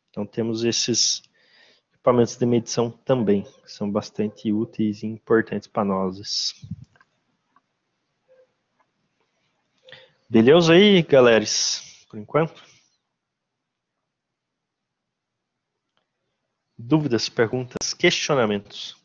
Então temos esses equipamentos de medição também, que são bastante úteis e importantes para nós. Beleza aí, galera? Por enquanto? Dúvidas, perguntas, questionamentos?